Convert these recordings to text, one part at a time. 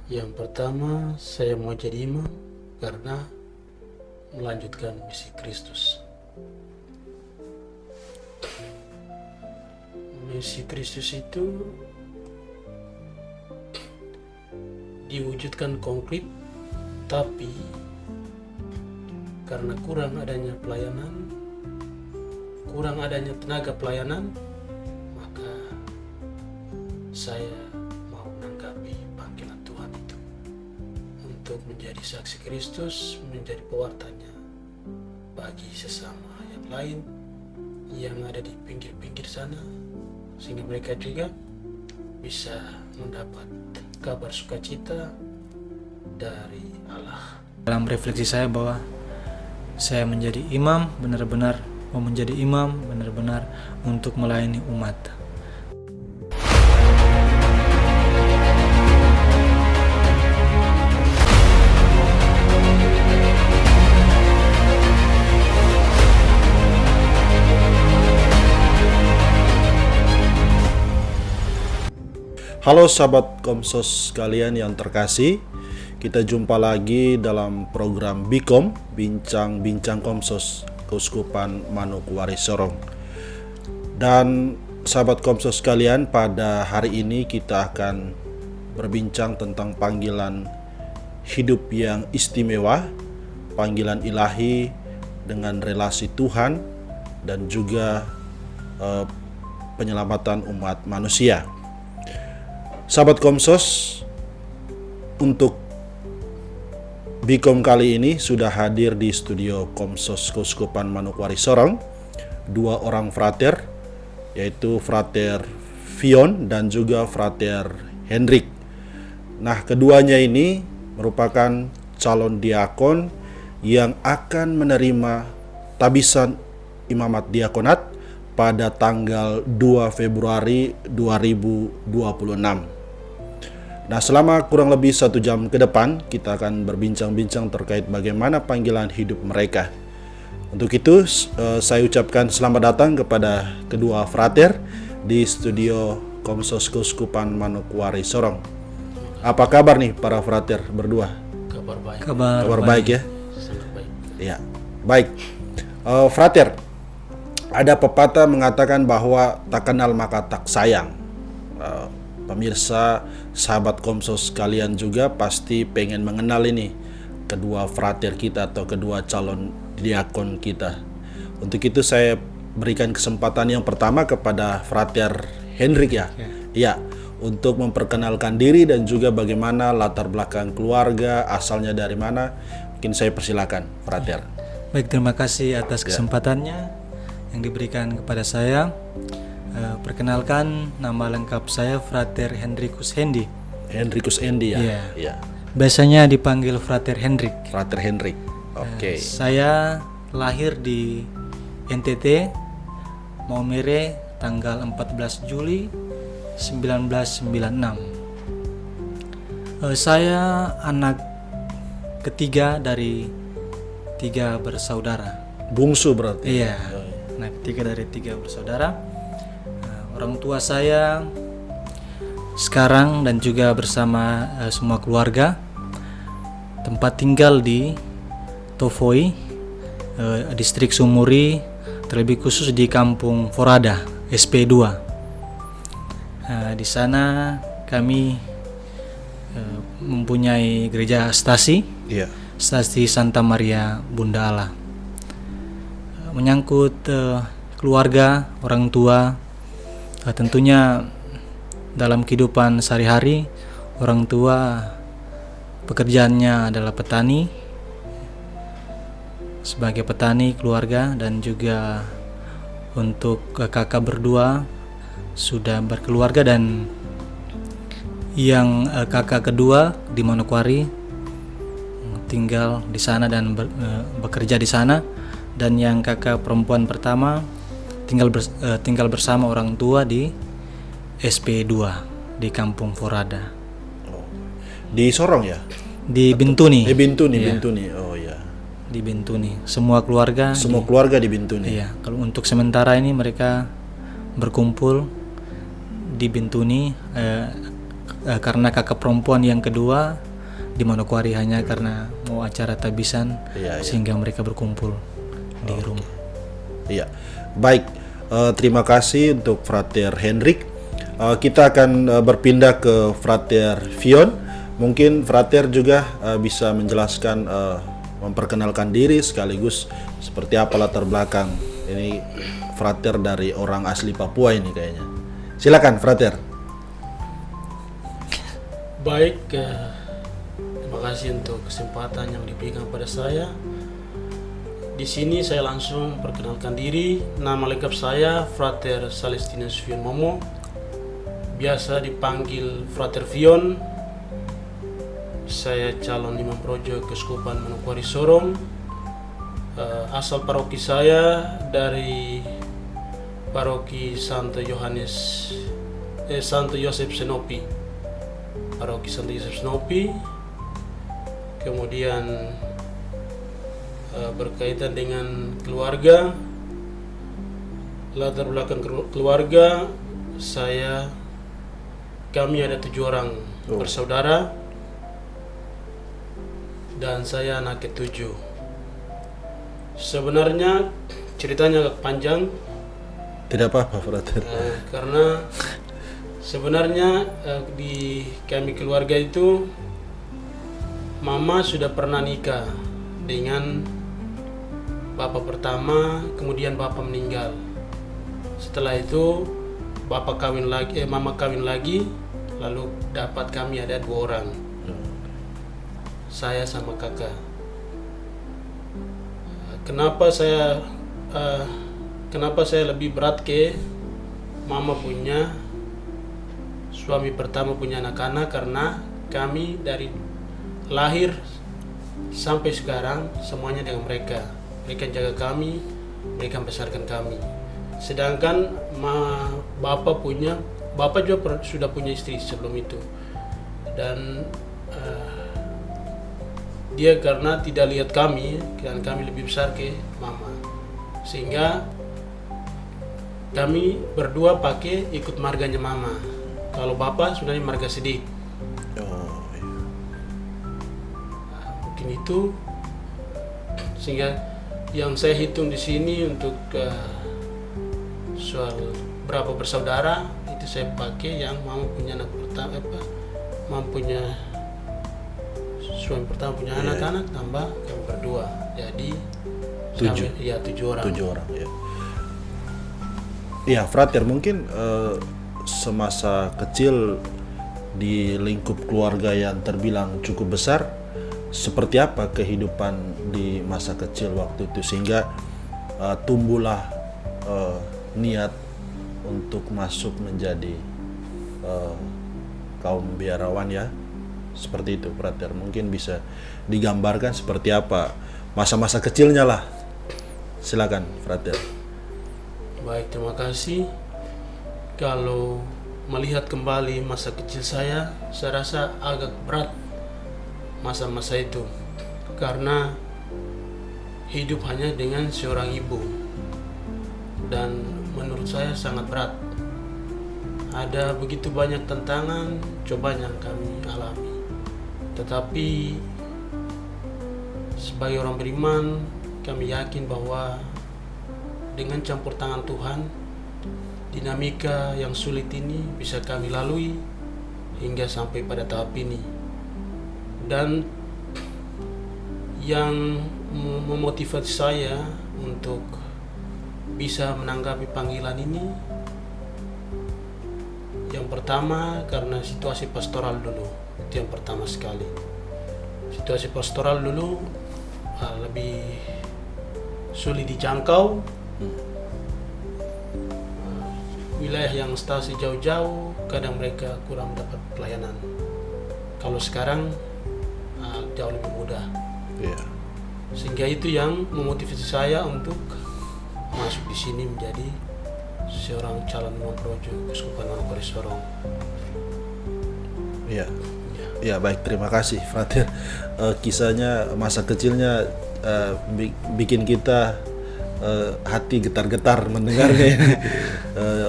Yang pertama, saya mau jadi imam karena melanjutkan misi Kristus. Misi Kristus itu diwujudkan konkret, tapi karena kurang adanya pelayanan, kurang adanya tenaga pelayanan, maka saya mau menanggapi panggilan Tuhan itu untuk menjadi saksi Kristus, menjadi pewartanya bagi sesama yang lain yang ada di pinggir-pinggir sana, sehingga mereka juga bisa mendapat kabar sukacita dari Allah. Dalam refleksi saya bahwa saya menjadi imam, benar-benar mau menjadi imam, benar-benar untuk melayani umat. Halo sahabat Komsos sekalian yang terkasih, kita jumpa lagi dalam program Bikom, Bincang-Bincang Komsos, Keuskupan Manokwari Sorong. Dan sahabat Komsos sekalian, pada hari ini kita akan berbincang tentang panggilan hidup yang istimewa, panggilan ilahi dengan relasi Tuhan dan juga penyelamatan umat manusia. Sahabat Komsos, untuk Bikom kali ini sudah hadir di studio Komsos Keuskupan Manokwari Sorong dua orang frater, yaitu Frater Vion dan juga Frater Hendrik. Nah, keduanya ini merupakan calon diakon yang akan menerima tabisan imamat diakonat pada tanggal 2 Februari 2026. Nah, selama kurang lebih 1 jam ke depan, kita akan berbincang-bincang terkait bagaimana panggilan hidup mereka. Untuk itu, saya ucapkan selamat datang kepada kedua frater di studio Komsos Keuskupan Manokwari Sorong. Apa kabar nih para frater berdua? Kabar baik. Kabar baik ya? Sangat baik. Ya, baik. Frater, ada pepatah mengatakan bahwa tak kenal maka tak sayang. Pemirsa, sahabat Komsos kalian juga pasti pengen mengenal ini kedua frater kita atau kedua calon diakon kita. Untuk itu saya berikan kesempatan yang pertama kepada Frater Hendrik ya. Ya, untuk memperkenalkan diri dan juga bagaimana latar belakang keluarga, asalnya dari mana. Mungkin saya persilakan, Frater. Baik, terima kasih atas kesempatannya yang diberikan kepada saya. Perkenalkan, nama lengkap saya Frater Hendrikus Hendi. Hendrikus Hendi ya. Iya. Ya. Biasanya dipanggil Frater Hendrik. Frater Hendrik. Oke. Saya lahir di NTT, Maumere, tanggal 14 Juli 1996. Saya anak ketiga dari 3 bersaudara. Bungsu berarti. Iya, anak ketiga dari 3 bersaudara. Orang tua saya sekarang dan juga bersama semua keluarga tempat tinggal di Tovoi, distrik Sumuri, terlebih khusus di Kampung Forada, SP2. Di sana kami mempunyai gereja stasi, Iya. stasi Santa Maria Bunda Allah. Menyangkut keluarga, orang tua, tentunya dalam kehidupan sehari-hari, orang tua pekerjaannya adalah petani, sebagai petani keluarga, dan juga untuk kakak berdua sudah berkeluarga, dan yang kakak kedua di Manokwari tinggal di sana dan bekerja di sana, dan yang kakak perempuan pertama tinggal bersama orang tua di SP2 di Kampung Forada. Di Sorong ya? Di Bintuni. Bintuni, Iya. Bintuni. Oh ya. Di Bintuni. Semua keluarga. Keluarga di Bintuni. Iya. Kalau untuk sementara ini mereka berkumpul di Bintuni. karena kakak perempuan yang kedua di Manokwari hanya karena mau acara tabisan, sehingga mereka berkumpul di rumah. Iya, baik. Terima kasih untuk Frater Hendrik. Kita akan berpindah ke Frater Vion. Mungkin Frater juga bisa menjelaskan, memperkenalkan diri sekaligus seperti apa latar belakang. Ini Frater dari orang asli Papua ini kayaknya. Silakan Frater. Baik, terima kasih untuk kesempatan yang diberikan pada saya. Di sini saya langsung perkenalkan diri. Nama lengkap saya Frater Celestinus Vion Momo, biasa dipanggil Frater Vion. Saya calon imam projo Keuskupan Manokwari Sorong. Asal paroki saya dari paroki Santo Yosef Senopi, paroki Santo Yosef Senopi. Kemudian berkaitan dengan keluarga, latar belakang keluarga kami ada 7 orang bersaudara dan saya anak ke-7. Sebenarnya ceritanya agak panjang. Tidak apa-apa Frater. Karena sebenarnya di kami keluarga itu mama sudah pernah nikah dengan bapak pertama, kemudian bapak meninggal. Setelah itu mama kawin lagi, lalu dapat kami ada 2 orang. Saya sama kakak. Kenapa saya lebih berat ke mama punya suami pertama punya anak-anak, karena kami dari lahir sampai sekarang semuanya dengan mereka. Mereka jaga kami, mereka membesarkan kami. Sedangkan bapak juga sudah punya istri sebelum itu, dan dia karena tidak lihat kami, dan kami lebih besar ke mama, sehingga kami berdua pakai ikut marganya mama. Kalau bapak sebenarnya marga Sedik. Mungkin itu, sehingga yang saya hitung di sini untuk soal berapa bersaudara itu saya pakai yang mama punya anak pertama, mama punya suami pertama punya anak-anak tambah kami berdua, jadi 7 orang. 7 orang ya. Ya Frater, mungkin semasa kecil di lingkup keluarga yang terbilang cukup besar, seperti apa kehidupan di masa kecil waktu itu sehingga tumbuhlah niat untuk masuk menjadi kaum biarawan ya, seperti itu Frater. Mungkin bisa digambarkan seperti apa masa-masa kecilnya lah. Silakan Frater. Baik, terima kasih. Kalau melihat kembali masa kecil saya rasa agak berat masa-masa itu, karena hidup hanya dengan seorang ibu, dan menurut saya sangat berat. Ada begitu banyak tantangan, cobaan yang kami alami. Tetapi sebagai orang beriman, kami yakin bahwa dengan campur tangan Tuhan, dinamika yang sulit ini bisa kami lalui hingga sampai pada tahap ini. Dan yang memotivasi saya untuk bisa menanggapi panggilan ini, yang pertama karena situasi pastoral dulu. Itu yang pertama sekali. Situasi pastoral dulu lebih sulit dijangkau. Wilayah yang stasi jauh-jauh, kadang mereka kurang dapat pelayanan. Kalau sekarang jauh lebih mudah. Sehingga itu yang memotivasi saya untuk masuk di sini menjadi seorang calon imam projo Keuskupan Manokwari Sorong. Ya baik, terima kasih Frater. Kisahnya masa kecilnya bikin kita hati getar-getar mendengarnya.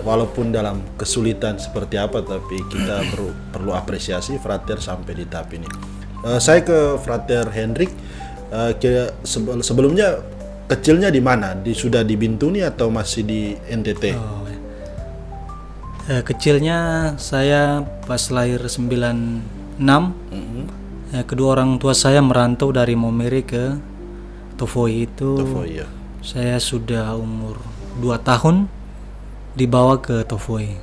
Walaupun dalam kesulitan seperti apa, tapi kita perlu apresiasi Frater sampai di tahap ini. Saya ke Frater Hendrik. Sebelumnya kecilnya di mana? Sudah di Bintuni atau masih di NTT? Kecilnya saya pas lahir 96. Kedua orang tua saya merantau dari Momere ke Tovoi itu. Tovoi, ya. Saya sudah umur 2 tahun dibawa ke Tovoi.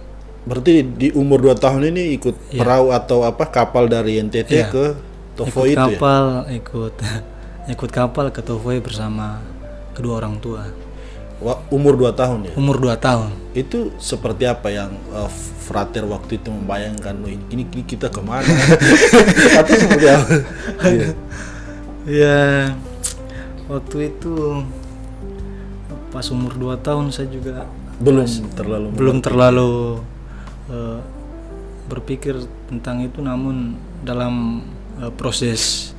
Berarti di umur 2 tahun ini ikut perahu atau kapal dari NTT ke Tovoi itu kapal, ya? Ikut kapal ke Tovoi bersama kedua orang tua. Umur 2 tahun ya? Umur 2 tahun. Itu seperti apa yang Frater waktu itu membayangkan, ini kita kemana? Atau seperti apa? Ya, waktu itu pas umur 2 tahun saya juga belum terlalu berpikir tentang itu, namun dalam proses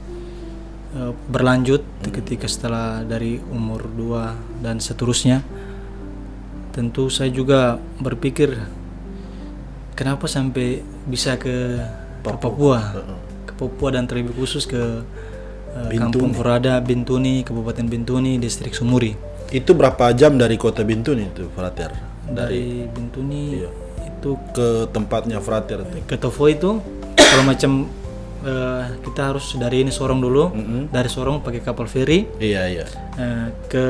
berlanjut ketika setelah dari umur 2 dan seterusnya, tentu saya juga berpikir kenapa sampai bisa ke Papua dan terlebih khusus ke Kampung Forada, Bintuni, Kabupaten Bintuni, Distrik Sumuri. Itu berapa jam dari kota Bintuni itu, Frater? Dari Bintuni itu ke tempatnya Frater ke Tovoi itu kalau macam kita harus dari ini Sorong dulu, dari Sorong pakai kapal feri. Iya. Ke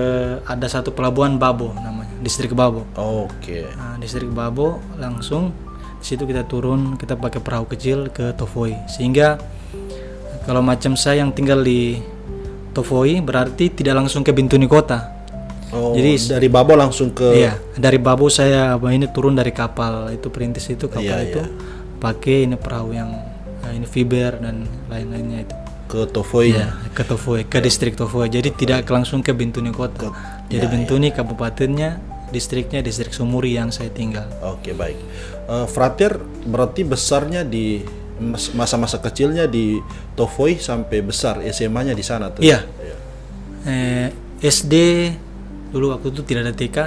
ada satu pelabuhan Babo namanya, Distrik Babo. Oke. Nah, Distrik Babo langsung di situ kita turun, kita pakai perahu kecil ke Tovoi. Sehingga kalau macam saya yang tinggal di Tovoi berarti tidak langsung ke Bintuni kota. Jadi dari Babo langsung ke. Iya, dari Babo saya ini turun dari kapal itu perintis itu kapal itu pakai ini perahu yang ini fiber dan lain-lainnya itu ke Tovoi. Ke Tovoi, ke distrik Tovoi. Jadi tidak langsung ke Bintuni kota. Jadi Bintuni kabupatennya, distriknya distrik Sumuri yang saya tinggal. Oke, baik. Frater berarti besarnya di masa-masa kecilnya di Tovoi sampai besar SMA-nya di sana tuh. Iya. SD dulu waktu itu tidak ada TK.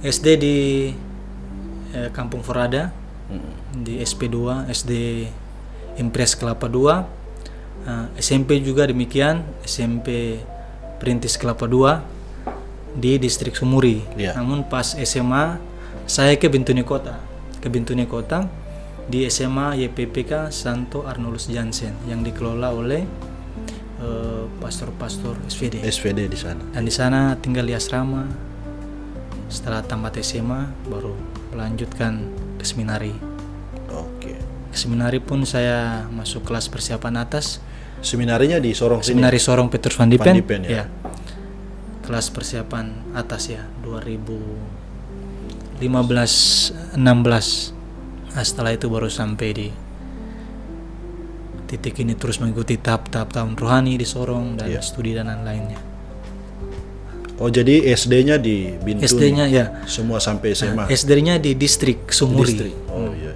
SD di Kampung Forada, di SP2, SD Impres Kelapa 2, SMP juga demikian, SMP Perintis Kelapa 2 di Distrik Sumuri. Namun pas SMA saya ke Bintuni Kota. Di SMA YPPK Santo Arnolus Jansen yang dikelola oleh pastor-pastor SVD di sana. Dan di sana tinggal di asrama. Setelah tamat SMA baru melanjutkan ke seminari. Oke. Seminari pun saya masuk kelas persiapan atas. Seminarinya di Sorong sini. Seminari Sorong Petrus Van Diepen. Ya. Kelas persiapan atas ya 2015-16. Nah, setelah itu baru sampai di titik ini, terus mengikuti tahap-tahap tahun rohani di Sorong dan studi dan lain-lainnya. Oh, jadi SD-nya di Bintuni. SD-nya ya. Semua sampai SMA. SD-nya di Distrik Sumuri. Oh iya.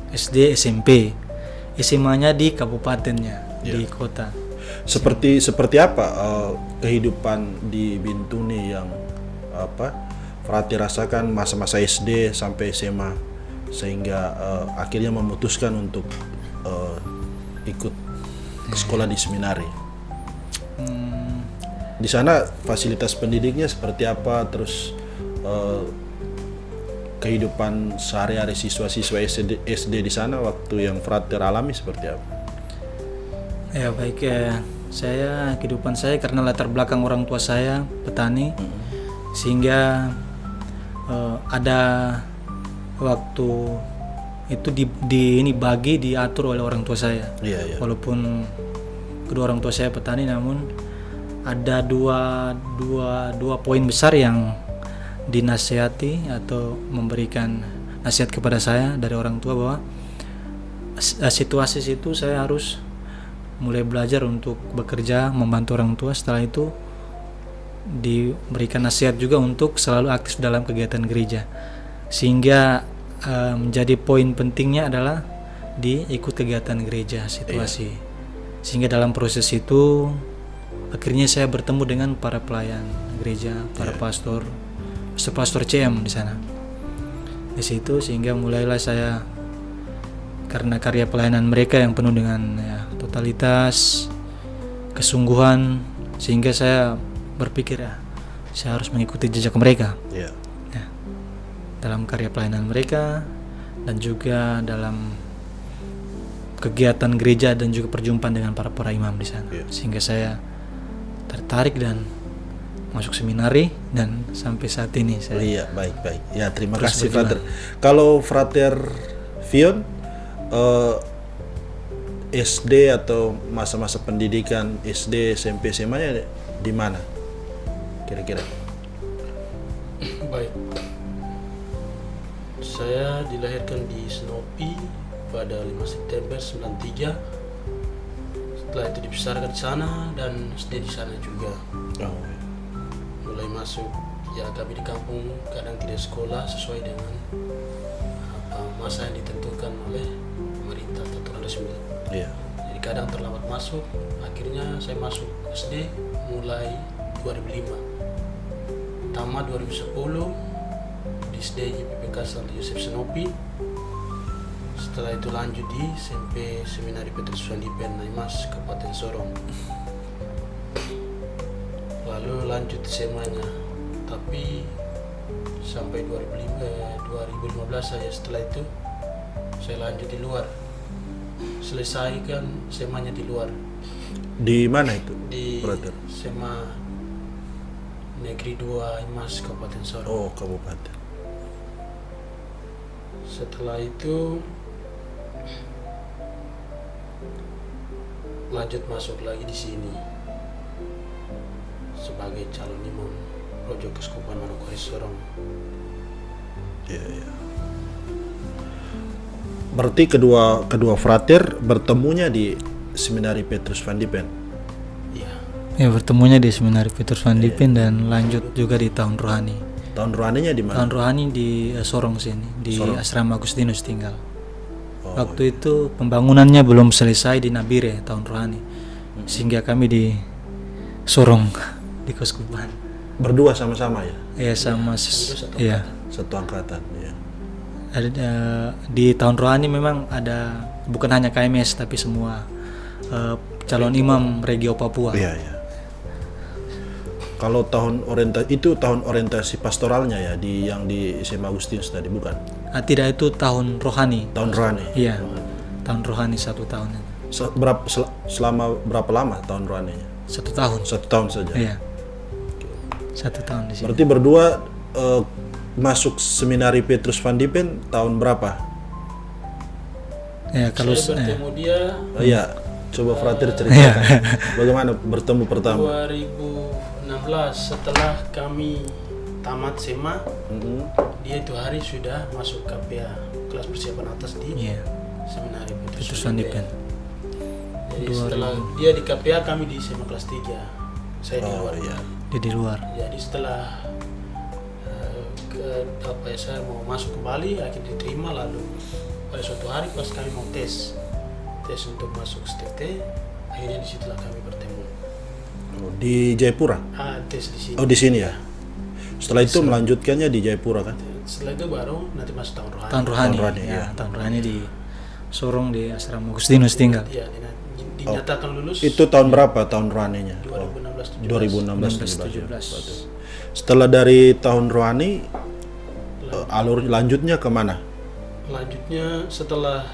SD, SMP. SMA-nya di kabupatennya, di kota. Seperti apa kehidupan di Bintuni yang Frater rasakan masa-masa SD sampai SMA sehingga akhirnya memutuskan untuk ikut sekolah di seminari. Di sana fasilitas pendidiknya seperti apa, terus kehidupan sehari-hari siswa-siswa SD di sana waktu yang Frater alami seperti apa? Ya baik saya kehidupan saya karena latar belakang orang tua saya petani, sehingga ada waktu itu diatur oleh orang tua saya. Walaupun kedua orang tua saya petani, namun ada dua poin besar yang dinasihati atau memberikan nasihat kepada saya dari orang tua, bahwa situasi itu saya harus mulai belajar untuk bekerja membantu orang tua. Setelah itu diberikan nasihat juga untuk selalu aktif dalam kegiatan gereja, sehingga menjadi poin pentingnya adalah diikut kegiatan gereja situasi. Sehingga dalam proses itu akhirnya saya bertemu dengan para pelayan gereja, para pastor CM di sana. Di situ sehingga mulailah saya, karena karya pelayanan mereka yang penuh dengan totalitas, kesungguhan, sehingga saya berpikir saya harus mengikuti jejak mereka. Dalam karya pelayanan mereka dan juga dalam kegiatan gereja dan juga perjumpaan dengan para imam di sana. Sehingga saya tertarik dan masuk seminari dan sampai saat ini saya. Baik. Ya, terima kasih Frater. Kalau Frater Vion SD atau masa-masa pendidikan SD, SMP, SMA-nya di mana? Kira-kira? Baik. Saya dilahirkan di Senopi pada 5 September 93. Setelah itu dibesarkan di sana dan SD di sana juga. Mulai masuk, kami di kampung kadang tidak sekolah sesuai dengan masa yang ditentukan oleh pemerintah atau resmi. Jadi kadang terlambat masuk. Akhirnya saya masuk SD mulai 2005. Tamat 2010 di SD YPPK Santo Yosef Senopi. Setelah itu lanjut di SMP Seminari Petrus Van Diepen Naimas Kabupaten Sorong. Lalu lanjut SMA-nya, tapi sampai 2015 saja. Setelah itu saya lanjut di luar, selesaikan SMA-nya di luar. Di mana itu? Di SMA Negeri 2 Imas Kabupaten Sorong. Kabupaten. Setelah itu lanjut masuk lagi di sini sebagai calon imam Projo Keuskupan Manokwari Sorong. Berarti kedua frater bertemunya di Seminari Petrus Van Diepen. Ya, bertemunya di Seminari Petrus Van Diepen dan lanjut juga di tahun rohani. Tahun rohaninya di mana? Tahun rohani di Sorong sini, di Asrama Agustinus tinggal. Waktu itu pembangunannya belum selesai di Nabire tahun rohani, sehingga kami di Sorong di Keuskupan. Berdua sama-sama ya? Iya, sama. Satu angkatan. Ya. Di tahun rohani memang ada, bukan hanya KMS tapi semua calon imam Regio Papua. Iya. Kalau tahun orientasi pastoralnya ya, yang di SMA Agustinus tadi, bukan? Tidak, itu tahun rohani. Tahun rohani. Iya. Tahun rohani 1 tahun. Selama berapa lama tahun rohaninya? 1 tahun. 1 tahun saja. Iya. 1 tahun di sini. Berarti berdua masuk Seminari Petrus Van Diepen tahun berapa? Ya, kalau saya bertemu dia. Iya. Coba Frater ceritakan bagaimana bertemu pertama. 2016 setelah kami tamat SMA, dia itu hari sudah masuk KPA, kelas persiapan atas di Seminari Petrus Van Diepen. Jadi setelah dia di KPA, kami di SMA kelas 3. Saya di luar. Dia di luar. Jadi setelah saya mau masuk kembali, akhirnya diterima. Lalu pada suatu hari pas kami mau tes untuk masuk STT, akhirnya disitulah kami bertemu. Di Jayapura? Tes di sini. Di sini ya. Setelah itu melanjutkannya di Jayapura kan? Setelah itu baru nanti masuk tahun rohani. Tahun rohani di Sorong di Asrama Agustinus tinggal. Iya, dinyatakan lulus. Itu tahun berapa tahun rohaninya? 2016-17. Setelah dari tahun rohani, alur lanjutnya kemana? Lanjutnya setelah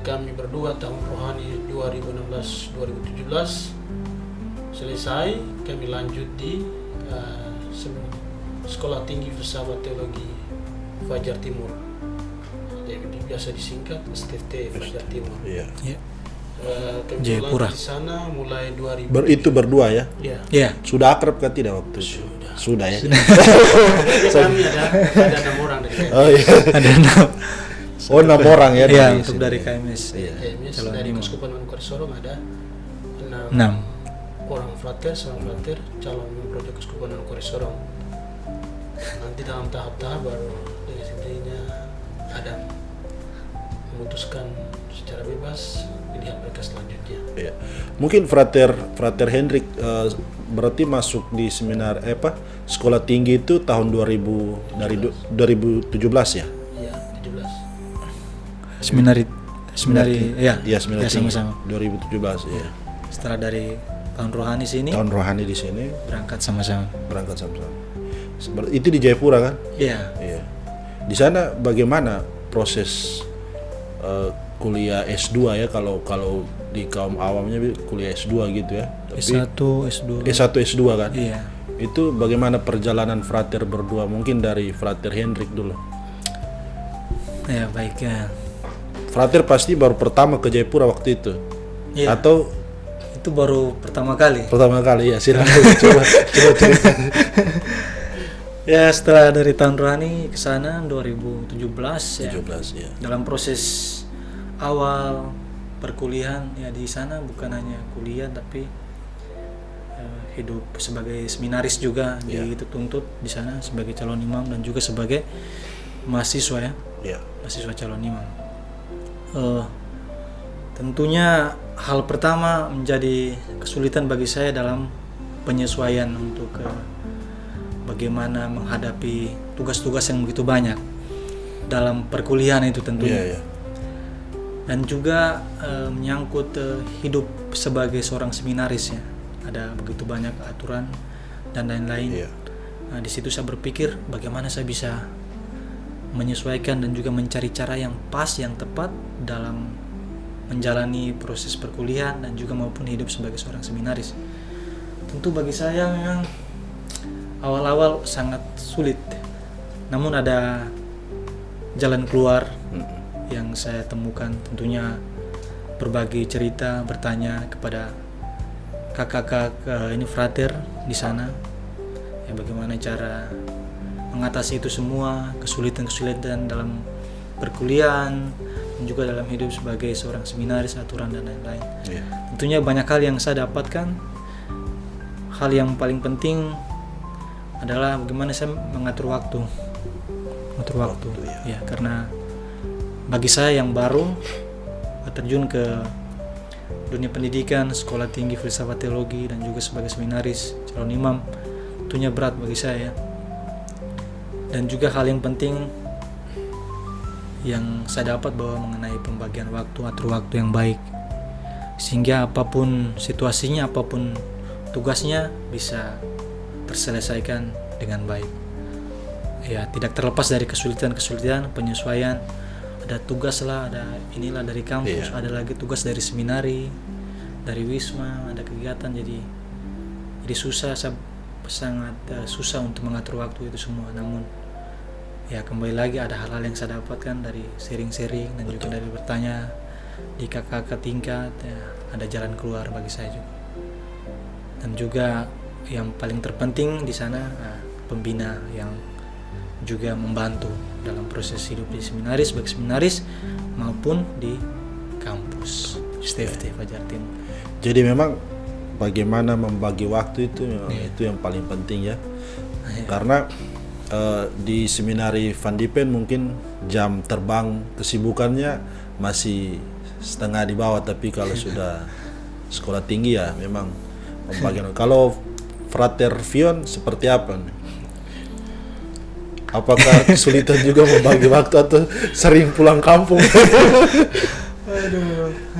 kami berdua tahun rohani 2016-2017 selesai, kami lanjut di Sekolah Tinggi Filsafat Teologi Fajar Timur, biasa disingkat STT Fajar Timur. Kami Jayapura. di sana mulai 2000. Itu berdua ya? Iya. Sudah akrab kan tidak waktu itu? Sudah ya. Kami ada 6 orang dari KMS. Ada 6. 6 orang ya? Iya, untuk dari KMS. KMS dari Keuskupan Manokwari Sorong ada 6 orang frater, seorang frater calon Projo Keuskupan Manokwari Sorong. Nanti dalam tahap-tahap baru dengan sendirinya ada memutuskan secara bebas pilihan mereka selanjutnya. Iya. Mungkin Frater Hendrik berarti masuk di seminar sekolah tinggi itu tahun 2017 ya? Iya, 17. Seminari ya. Iya, seminar tinggi sama-sama. 2017 ya. Setelah dari tahun rohani sini Tahun rohani di sini berangkat sama-sama. Itu di Jayapura kan? Iya. Iya. Di sana bagaimana proses kuliah S2 ya, kalau di kaum awamnya kuliah S2 gitu ya. Tapi S1, S2. S1 S2 kan? Iya. Itu bagaimana perjalanan Frater berdua? Mungkin dari Frater Hendrik dulu. Ya, baik ya. Frater pasti baru pertama ke Jayapura waktu itu. Iya. Atau Itu baru pertama kali. ya, silakan coba cerita. Ya, setelah dari tahun rohani ke sana 2017 ya. 17 ya. Dalam proses awal perkuliahan ya, di sana bukan hanya kuliah tapi hidup sebagai seminaris juga dituntut di sana sebagai calon imam dan juga sebagai mahasiswa ya. Iya. Mahasiswa calon imam. Tentunya hal pertama menjadi kesulitan bagi saya dalam penyesuaian untuk bagaimana menghadapi tugas-tugas yang begitu banyak dalam perkuliahan itu tentunya. Iya. Dan juga menyangkut hidup sebagai seorang seminaris ya. Ada begitu banyak aturan dan lain-lain. Iya. Nah, di situ saya berpikir bagaimana saya bisa menyesuaikan dan juga mencari cara yang pas, yang tepat dalam menjalani proses perkuliahan dan juga maupun hidup sebagai seorang seminaris. Tentu bagi saya memang awal-awal sangat sulit. Namun ada jalan keluar yang saya temukan, tentunya berbagi cerita, bertanya kepada kakak-kakak ini frater di sana. Ya, bagaimana cara mengatasi itu semua, kesulitan-kesulitan dalam perkuliahan dan juga dalam hidup sebagai seorang seminaris, aturan dan lain-lain. Iya. Tentunya banyak hal yang saya dapatkan. Hal yang paling penting adalah bagaimana saya mengatur waktu. Ya, karena bagi saya yang baru terjun ke dunia pendidikan, sekolah tinggi filsafat teologi dan juga sebagai seminaris, calon imam, tentunya berat bagi saya. Dan juga hal yang penting yang saya dapat bahwa mengenai pembagian waktu, atur waktu yang baik, sehingga apapun situasinya, apapun tugasnya bisa terselesaikan dengan baik. Ya, tidak terlepas dari kesulitan-kesulitan penyesuaian. Ada tugas lah, ada inilah dari kampus, ada lagi tugas dari seminari, dari wisma, ada kegiatan, jadi susah, sangat susah untuk mengatur waktu itu semua. Namun ya kembali lagi ada hal-hal yang saya dapatkan dari sharing-sharing dan juga dari bertanya di kakak-kakak tingkat, ya, ada jalan keluar bagi saya juga. Dan juga yang paling terpenting di sana pembina yang juga membantu dalam proses hidup di seminaris, baik seminaris maupun di kampus STFT Fajar Timur. Jadi memang bagaimana membagi waktu itu itu yang paling penting ya. Karena di seminari Van Diepen mungkin jam terbang kesibukannya masih setengah di bawah, tapi kalau sudah sekolah tinggi ya memang pembagian. Kalau Frater Vion seperti apa nih? Apakah kesulitan juga membagi waktu atau sering pulang kampung?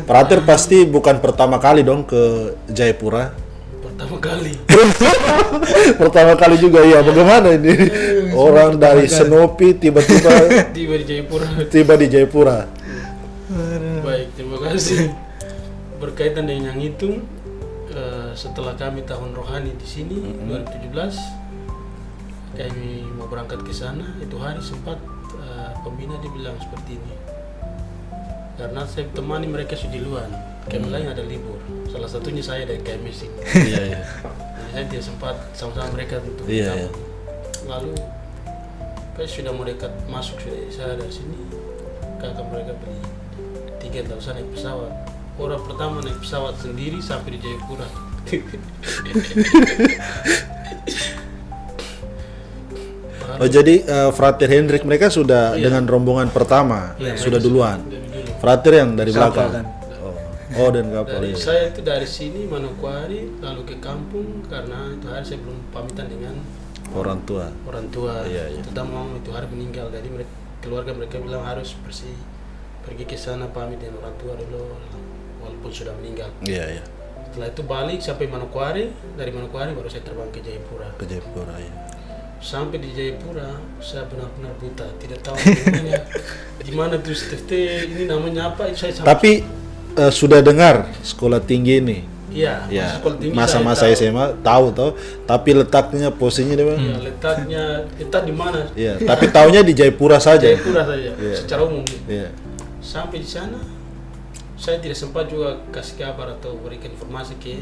Frater pasti bukan pertama kali dong ke Jayapura. Pertama kali juga ya. Bagaimana ini? Orang dari Senopi tiba-tiba tiba di Jayapura. Baik, terima kasih. Berkaitan dengan yang itu, setelah kami tahun rohani di sini 2017, kami mau berangkat ke sana. Itu hari sempat pembina dibilang seperti ini, karena saya temani mereka sudah di luar, kami lain ada libur, salah satunya saya dari KMS. Iya. Saya tidak sempat sama-sama mereka untuk Iya. Lalu pas sudah mau dekat masuk, sudah saya dari sini, kakak mereka beli tiket, lalu saya naik pesawat. Orang pertama naik pesawat sendiri sampai di Jayapura. Oh, jadi Frater Hendrik mereka sudah dengan rombongan pertama, sudah duluan. Frater yang dari belakang. Kan. Oh. Oh, dan kapal Dari ya. saya itu dari sini Manokwari lalu ke kampung karena itu hari saya belum pamitan dengan Orang tua. orang tua. Iya, iya. Terutama mama itu hari meninggal, jadi keluarga mereka bilang harus pergi ke sana pamit dengan orang tua dulu walaupun sudah meninggal. Iya, iya. Setelah itu balik sampai Manokwari, dari Manokwari baru saya terbang ke Jayapura. Ke Jayapura ya. Sampai di Jayapura saya benar-benar buta, tidak tahu di mana tuh TFT ini namanya apa itu saya sampai. Tapi sudah dengar sekolah tinggi ini. Iya, Ya, sekolah tinggi masa-masa saya tahu. SMA tahu toh, tapi letaknya posisinya di mana? Ya, letak di mana? Iya, tapi taunya di Jayapura saja. Jayapura saja, Iya. secara umum. Iya. Sampai di sana saya tidak sempat juga kasih kabar atau berikan informasi ke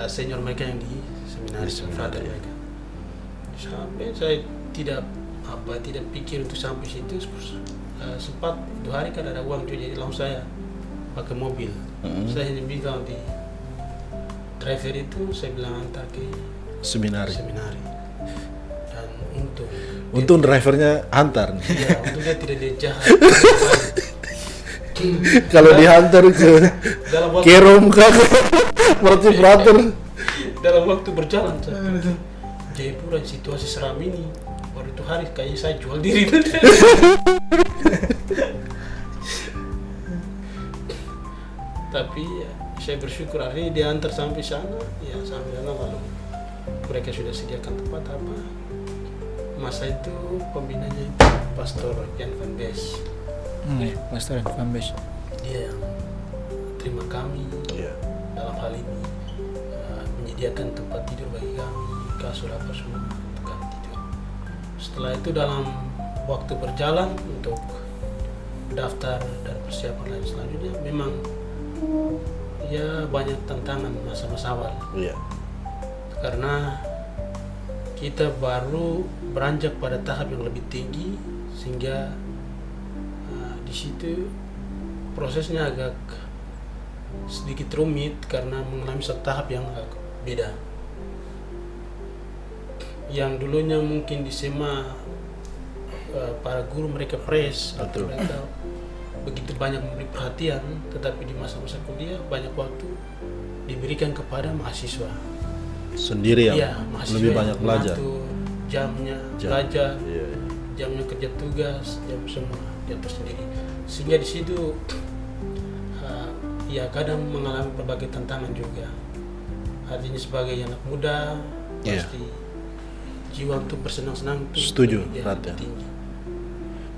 senior mereka yang di seminar, Di seminar, frater ya. mereka. Sampai saya tidak pikir untuk sampai situ. Sempat itu hari kan ada uang juga, jadi langsung saya pakai mobil. Saya hanya bilang di driver itu, saya bilang antar ke Seminari. seminari. Dan Untung drivernya antar nih. ya, untuk dia tidak dia jahat. Kalau dihantar ke dalam waktu Kerom kan berarti brother. dalam waktu berjalan saya Jayapura situasi seram ini, baru itu hari kayaknya saya jual diri. Tapi ya, saya bersyukur hari ini diantar sampai sana, ya sampai sana lalu mereka sudah sediakan tempat apa. Masa itu pembinanya itu Pastor Jan van Bees, Pastor Van Bees. dia yang terima kami Iya. dalam hal ini, menyediakan tempat tidur bagi kami, kasur apa semua untuk kami tidur. Setelah itu dalam waktu berjalan untuk daftar dan persiapan lain selanjutnya, memang ya banyak tantangan masa-masa awal Iya. karena kita baru beranjak pada tahap yang lebih tinggi, sehingga di situ prosesnya agak sedikit rumit karena mengalami satu tahap yang agak beda. Yang dulunya mungkin di SMA para guru mereka praise atau Betul. mereka begitu banyak memberi perhatian, tetapi di masa-masa kuliah banyak waktu diberikan kepada mahasiswa. Sendiri yang Iya, mahasiswa lebih yang banyak belajar. mengatur jamnya Jam. belajar, Iya. jamnya kerja tugas, jam semua diatur sendiri. Sehingga di situ ya kadang mengalami berbagai tantangan juga. Artinya sebagai anak muda Iya. pasti jiwa untuk bersenang-senang itu Setuju, ya, Rat, ya. tinggi.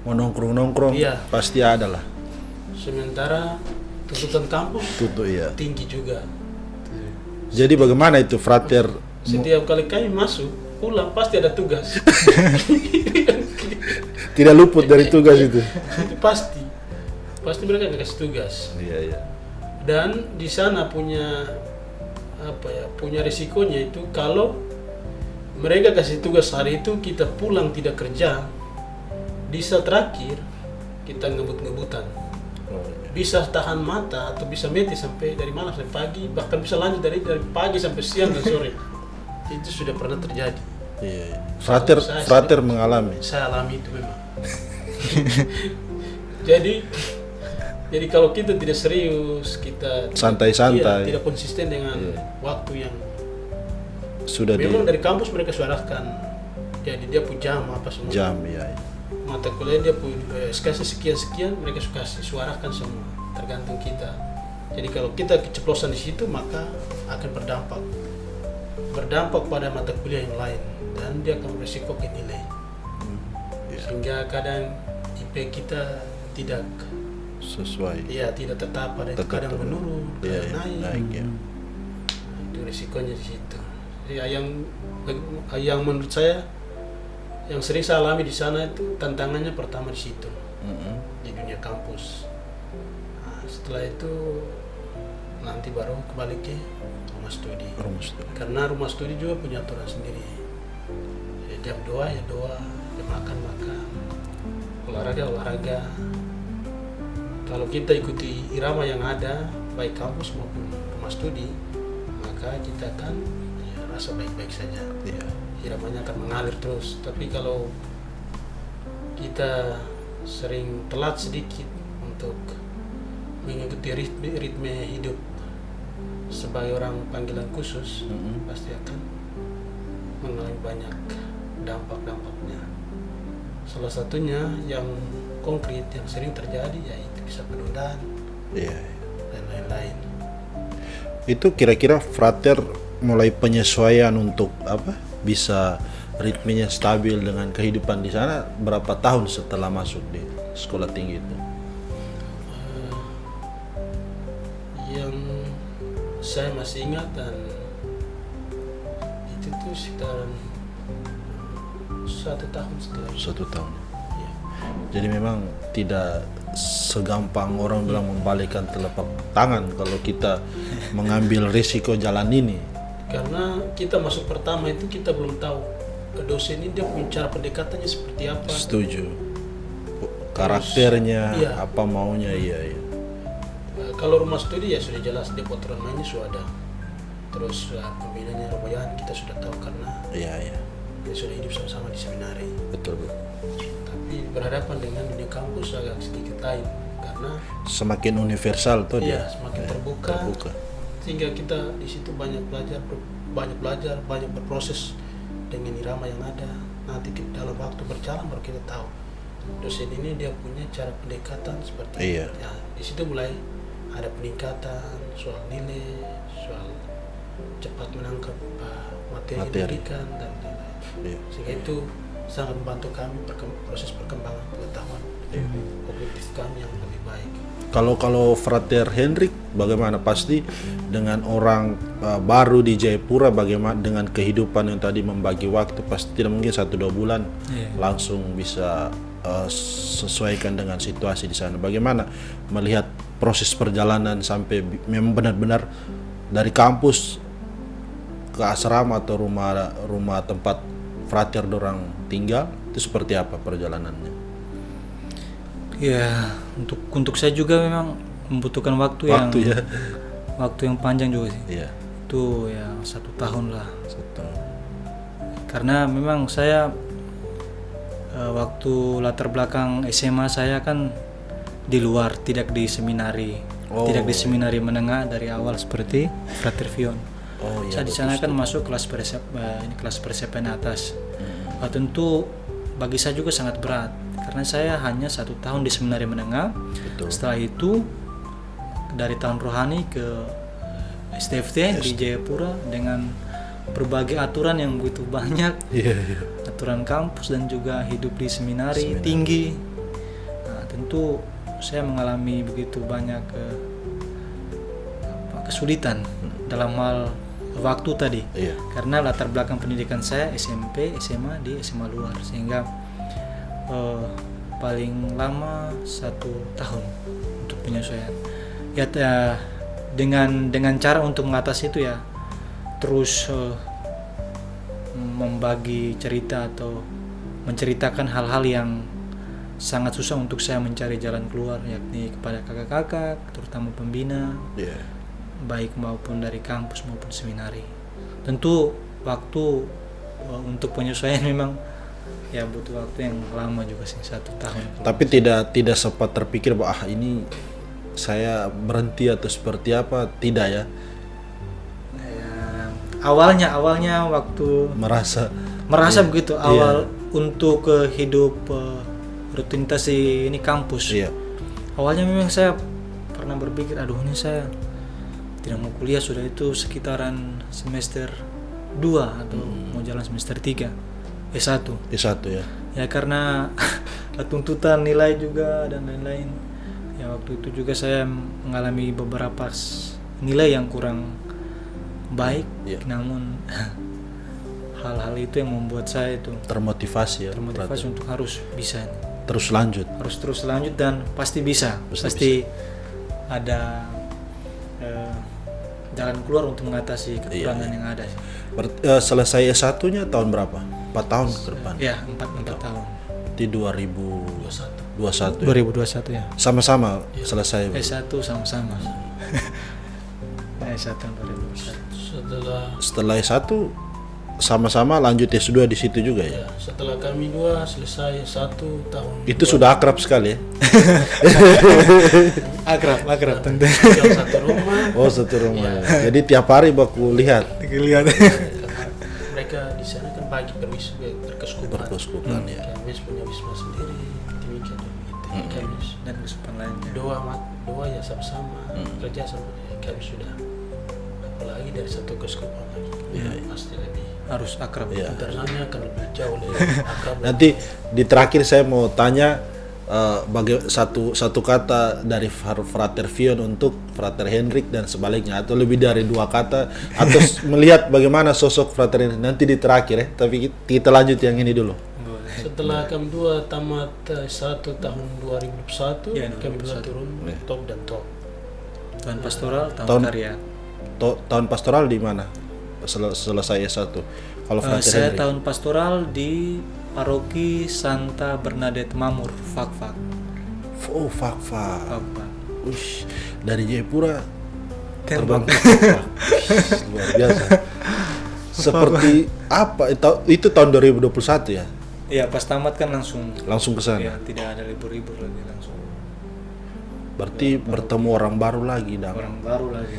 Mau nongkrong-nongkrong Iya. pasti ada lah. Sementara tuntutan kampus Tutup iya. tinggi juga. Jadi bagaimana itu frater? Setiap kali kami masuk pulang pasti ada tugas. Tidak luput dari tugas itu. Itu pasti mereka kasih tugas. Iya, iya. Dan di sana punya punya risikonya itu kalau mereka kasih tugas hari itu kita pulang tidak kerja, di saat terakhir kita ngebut-ngebutan, Oh, iya. bisa tahan mata atau bisa mati sampai dari malam sampai pagi, bahkan bisa lanjut dari pagi sampai siang dan sore. Itu sudah pernah terjadi. Iya, iya. Frater mengalami. Saya alami itu memang. Jadi kalau kita tidak serius, kita Santai-santai. tidak konsisten dengan Iya. waktu yang Sudah di memang dari kampus mereka suarakan. Jadi dia punya jam apa semua. jam ya. Mata kuliah dia punya SKS sekian mereka suka suarakan semua. Tergantung kita. Jadi kalau kita keceplosan di situ maka akan berdampak pada mata kuliah yang lain dan dia akan berisiko ke nilai. Iya. Sehingga kadang IP kita tidak Sesuai. tidak tetap, pada itu Tetap kadang turun. menurun, Iya, kadang iya. naik. Naik ya. Nah, itu risikonya di situ. Jadi yang menurut saya yang sering saya alami di sana itu tantangannya pertama di situ, di dunia kampus. Nah, setelah itu nanti baru kembali ke rumah studi. Rumah studi. Karena rumah studi juga punya aturan sendiri. Ya, jam doa ya doa, jam makan makan, olahraga. Kalau kita ikuti irama yang ada baik kampus maupun rumah studi, maka kita akan rasa baik-baik saja. Iya. Iramanya akan mengalir terus. Tapi kalau kita sering telat sedikit untuk mengikuti ritme hidup sebagai orang panggilan khusus, pasti akan mengalami banyak dampak-dampaknya. Salah satunya yang konkret yang sering terjadi yaitu bisa penundaan dan lain-lain. Itu kira-kira frater mulai penyesuaian untuk bisa ritmenya stabil dengan kehidupan di sana berapa tahun setelah masuk di sekolah tinggi itu? Yang saya masih ingat dan itu tuh sekitaran 1 tahun setelah itu. 1 tahun. Ya. Jadi memang tidak segampang orang bilang membalikkan telapak tangan kalau kita mengambil risiko jalan ini. Karena kita masuk pertama itu kita belum tahu dosen ini dia punya cara pendekatannya seperti apa. Setuju. Karakternya, iya. apa maunya, iya. Kalau rumah studi ya sudah jelas dia aturan mainnya sudah ada. Terus pembinanya Roboyan kita sudah tahu karena Iya. dia sudah hidup sama-sama di seminari. Betul. Tapi berhadapan dengan dunia kampus agak sedikit lain karena Semakin universal tuh dia. semakin terbuka. Sehingga kita di situ banyak belajar, banyak berproses dengan irama yang ada. Nanti dalam waktu berjalan baru kita tahu dosen ini dia punya cara pendekatan seperti Iya. ya, di situ mulai ada peningkatan soal nilai, soal cepat menangkap materi yang diberikan dan lain-lain. Iya. Sehingga itu sangat membantu kami proses perkembangan pengetahuan kognitif kami yang lebih baik. Kalau Frater Hendrik bagaimana? Pasti dengan orang baru di Jayapura, bagaimana dengan kehidupan yang tadi membagi waktu, pasti tidak mungkin 1-2 bulan langsung bisa sesuaikan dengan situasi di sana. Bagaimana melihat proses perjalanan sampai memang benar-benar dari kampus ke asrama atau rumah tempat Frater dorang tinggal, itu seperti apa perjalanannya? Ya, untuk saya juga memang membutuhkan waktu yang panjang juga sih. Iya. Itu ya 1 tahun lah. 1 tahun. Karena memang saya waktu latar belakang SMA saya kan di luar, tidak di seminari, tidak di seminari menengah dari awal seperti Frater Vion. Saya di sana kan masuk kelas persepen atas. Tentu bagi saya juga sangat berat karena saya hanya 1 tahun di seminari menengah. Setelah itu dari tahun rohani ke STFT di Jayapura dengan berbagai aturan yang begitu banyak, aturan kampus dan juga hidup di seminari tinggi. Nah, tentu saya mengalami begitu banyak kesulitan dalam hal waktu tadi, karena latar belakang pendidikan saya SMP, SMA di SMA luar, sehingga paling lama 1 tahun untuk penyesuaian. Ya dengan cara untuk mengatasi itu ya terus membagi cerita atau menceritakan hal-hal yang sangat susah untuk saya mencari jalan keluar, yakni kepada kakak-kakak, terutama pembina, baik maupun dari kampus maupun seminari. Tentu waktu untuk penyesuaian memang ya butuh waktu yang lama juga sih, 1 tahun. Tapi tidak sempat terpikir bahwa ini saya berhenti atau seperti apa, tidak ya? Awalnya waktu merasa begitu awal untuk hidup rutinitas ini kampus. Awalnya memang saya pernah berpikir, aduh ini saya tidak mau kuliah, sudah itu sekitaran semester 2 atau mau jalan semester 3 S1 ya. Ya karena tuntutan nilai juga dan lain-lain. Ya waktu itu juga saya mengalami beberapa nilai yang kurang baik, namun hal-hal itu yang membuat saya itu termotivasi untuk harus bisa terus lanjut dan pasti bisa. Ada jalan keluar untuk mengatasi kekurangan yang ada. Selesai S1-nya tahun berapa? 4 tahun ke depan? Ya, 4 tahun. Di 2021 ya. Sama-sama selesai. S1 sama-sama. S1 2021. Setelah S1 sama-sama lanjut S2 di situ juga ya? Setelah kami 2 selesai 1 tahun. Itu sudah akrab sekali ya? Akrab tentu. tinggal satu rumah. Oh, satu rumah. Jadi tiap hari baku lihat Lihat. Karena mereka di sana kan bagi berkeuskupan. berkeuskupan ya. Kami punya wisma sendiri, demikian kami Dan kesupan lainnya. doa ya sama-sama, kerja sama. Kami sudah apalagi dari satu keuskupan lagi, pasti lebih Harus akrab. Iya. internalnya akan lebih jauh lebih akrab. Nanti di terakhir saya mau tanya satu kata dari Frater Vion untuk Frater Hendrik dan sebaliknya, atau lebih dari 2 kata, atau melihat bagaimana sosok Frater Hendrik nanti di terakhir ya. Tapi kita lanjut yang ini dulu. Setelah kami dua tamat S1 tahun 2021, Ya, kami dua turun top dan top. Tahun pastoral, tahun karya. Tahun pastoral di mana? Selesai S1. Kalau Frater Saya Hendrik. tahun pastoral di Paroki Santa Bernadette Mamur, Fakfak. Oh, Fakfak. Fakfak. Ush, dari Jayapura Terbang. terbang ke Fakfak. Ush, luar biasa. Seperti apa? Itu tahun 2021 ya? Iya, pas tamat kan langsung Ke sana. ya, tidak ada libur-libur lagi, langsung Berarti bertemu orang baru lagi, Dang. orang baru lagi.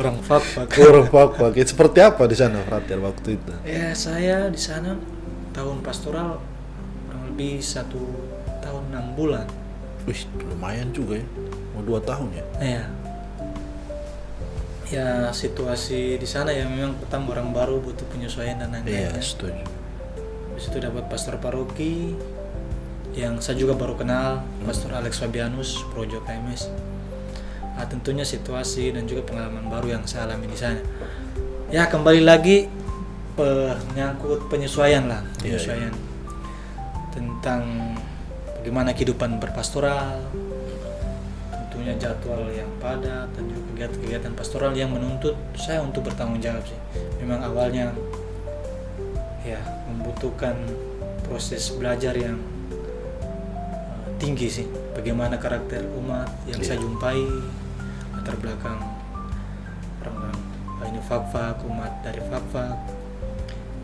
Orang Fakfak. Orang Fakfak. Seperti apa di sana, Frater, waktu itu? Ya, saya di sana tahun pastoral kurang lebih 1 tahun 6 bulan. Wih, lumayan juga ya. Mau 2 tahun ya? Ya, ya situasi di sana ya memang pertama orang baru butuh penyesuaian dan lain-lain. Iya, Ya. setuju. Habis itu dapat pastor paroki yang saya juga baru kenal, Pastor Alex Fabianus, Projo KMS. Nah, tentunya situasi dan juga pengalaman baru yang saya alami di sana. Ya, kembali lagi menyangkut penyesuaian lah, penyesuaian tentang bagaimana kehidupan berpastoral, tentunya jadwal yang padat dan juga kegiatan-kegiatan pastoral yang menuntut saya untuk bertanggung jawab sih. Memang awalnya ya membutuhkan proses belajar yang tinggi sih, bagaimana karakter umat yang saya jumpai, latar belakang orang-orang ini Fakfak, umat dari Fakfak.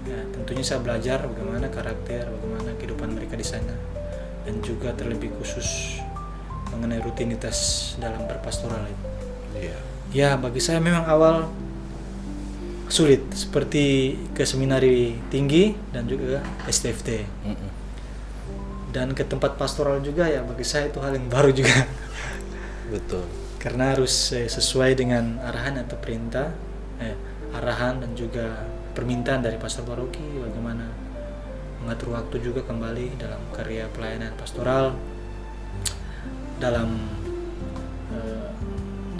Ya, tentunya saya belajar bagaimana karakter, bagaimana kehidupan mereka di sana, dan juga terlebih khusus mengenai rutinitas dalam berpastoral itu. Iya. Ya, bagi saya memang awal sulit, seperti ke seminari tinggi dan juga STFT. Dan ke tempat pastoral juga ya, bagi saya itu hal yang baru juga. Betul. Karena harus sesuai dengan arahan atau perintah, arahan dan juga permintaan dari pastor paroki, bagaimana mengatur waktu juga kembali dalam karya pelayanan pastoral dalam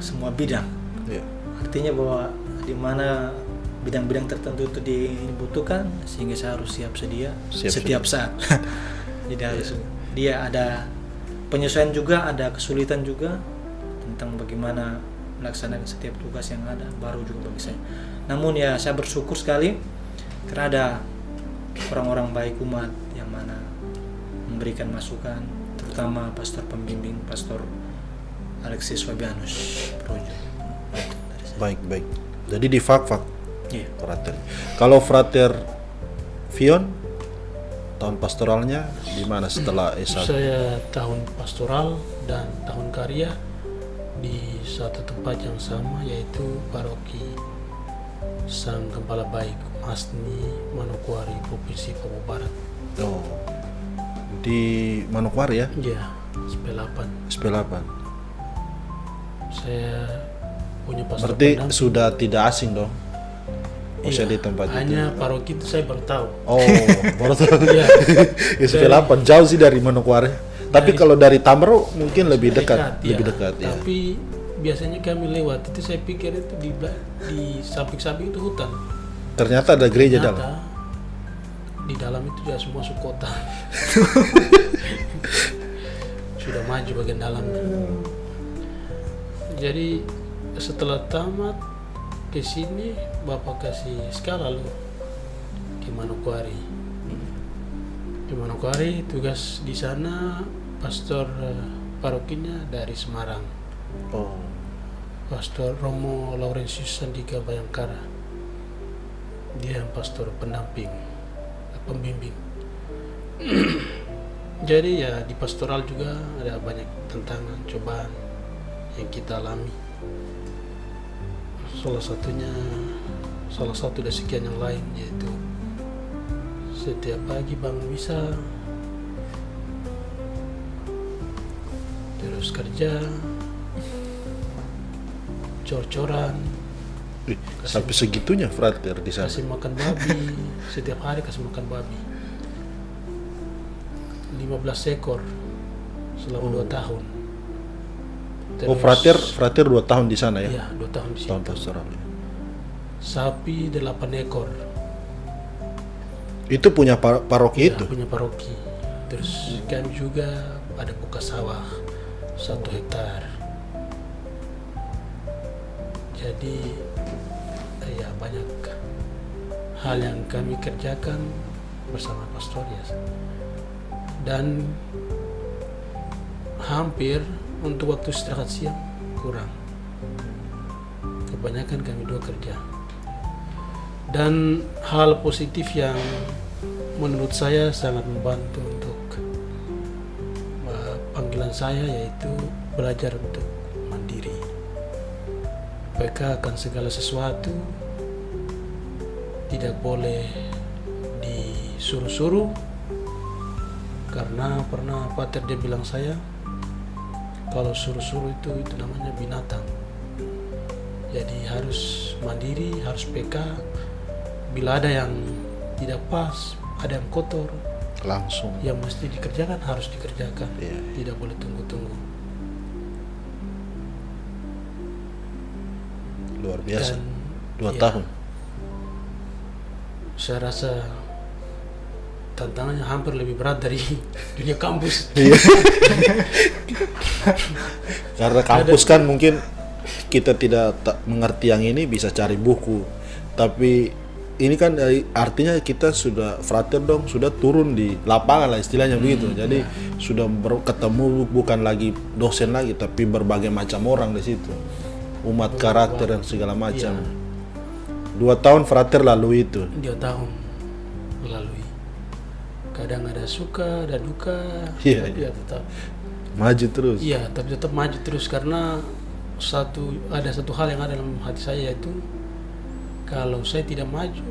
semua bidang. Iya. Artinya bahwa di mana bidang-bidang tertentu itu dibutuhkan, sehingga saya harus siap sedia setiap saat. Jadi harus dia ada penyesuaian juga, ada kesulitan juga tentang bagaimana melaksanakan setiap tugas yang ada, baru juga bagi saya. Namun ya saya bersyukur sekali karena ada orang-orang baik umat yang mana memberikan masukan, terutama pastor pembimbing, Pastor Alexis Fabianus Projo. Baik. Jadi di Fakfak, Iya. Frater. Kalau Frater Vion, tahun pastoralnya di mana setelah S1? Saya tahun pastoral dan tahun karya di satu tempat yang sama, yaitu Paroki Sang Gembala Baik Masni Manokwari, Provinsi Papua Barat. Oh, di Manokwari ya? Ya, SP8. SP8. Saya punya pastor Berarti pendamping. sudah tidak asing dong? Iya, Di tempat hanya itu. paroki itu saya baru tahu. Oh, baru tahu. Iya. SP8 jauh sih dari Manokwari. Tapi kalau dari Tamero mungkin lebih dekat, ya. lebih dekat ya. Tapi biasanya kami lewat itu, saya pikir itu di samping-samping itu hutan. Ternyata ada gereja dalam. Ternyata di dalam itu ya semua kota. Sudah maju bagian dalamnya. Jadi setelah tamat ke sini, Bapak kasih skala lalu ke Manokwari. Di Manokwari tugas di sana pastor parokinya dari Semarang. Oh, Pastor Romo Laurentius Sandika Bayangkara. Dia yang pastor pendamping, pembimbing. Jadi ya di pastoral juga ada banyak tantangan, cobaan. yang kita alami. Salah satu dari sekian yang lain, yaitu setiap pagi bangun bisa, terus kerja, cor-coran, Sampai segitunya frater di sana. kasih makan babi, setiap hari kasih makan babi 15 ekor selama 2 tahun. Oh, Terus- frater 2 tahun di sana ya? Iya, 2 tahun di Tahun situ. pastoral. Sapi 8 ekor. Itu punya paroki Ya, itu. punya paroki. Terus kami juga ada buka sawah 1 hektar. Jadi ya banyak hal yang kami kerjakan bersama pastor ya. Dan hampir untuk waktu istirahat siang kurang. Kebanyakan kami 2 kerja. Dan hal positif yang menurut saya sangat membantu untuk panggilan saya, yaitu belajar untuk mandiri. Peka akan segala sesuatu, tidak boleh disuruh-suruh, karena pernah pater dia bilang saya, kalau suruh-suruh itu namanya binatang. Jadi harus mandiri, harus peka. Bila ada yang tidak pas, ada yang kotor, Langsung. yang mesti dikerjakan harus dikerjakan. Iya. Tidak boleh tunggu-tunggu. Luar biasa. Dan 2 ya, tahun. saya rasa tantangannya hampir lebih berat dari dunia kampus. Karena kampus kan mungkin kita tidak mengerti yang ini, bisa cari buku. Tapi ini kan artinya kita sudah frater dong, sudah turun di lapangan lah istilahnya begitu. Jadi sudah ketemu bukan lagi dosen lagi, tapi berbagai macam orang di situ. Umat karakter dan segala macam. 2 tahun frater lalu itu. 2 tahun melalui. Kadang ada suka, ada duka, Iya, tapi ya tetap. Maju terus. Iya, tapi tetap maju terus, karena ada satu hal yang ada dalam hati saya, yaitu kalau saya tidak maju,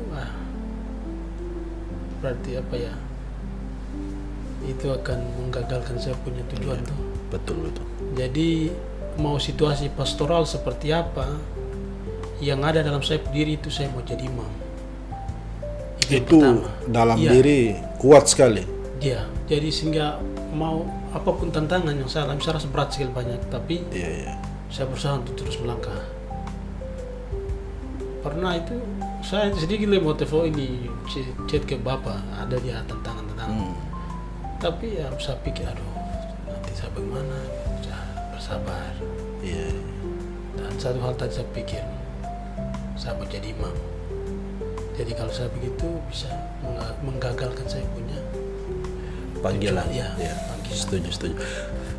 berarti apa ya? Itu akan menggagalkan saya punya tujuan tuh. Betul. Jadi mau situasi pastoral seperti apa, yang ada dalam saya diri itu saya mau jadi imam. yang Itu pertama. dalam Iya. diri kuat sekali. Iya, jadi sehingga mau apapun tantangan yang saya alami, saya rasa berat sekali banyak, tapi Iya. saya berusaha untuk terus melangkah. Pernah itu saya sedikit lebih motivasi ini chat ke bapak, ada dia tantangan-tantangan. Tapi ya saya pikir, aduh nanti saya bagaimana, saya bersabar. Iya. Dan satu hal tadi saya pikir, saya mau jadi imam. Jadi kalau saya begitu bisa menggagalkan saya punya Panggilan. tujuan, Ya. panggilan. Setuju.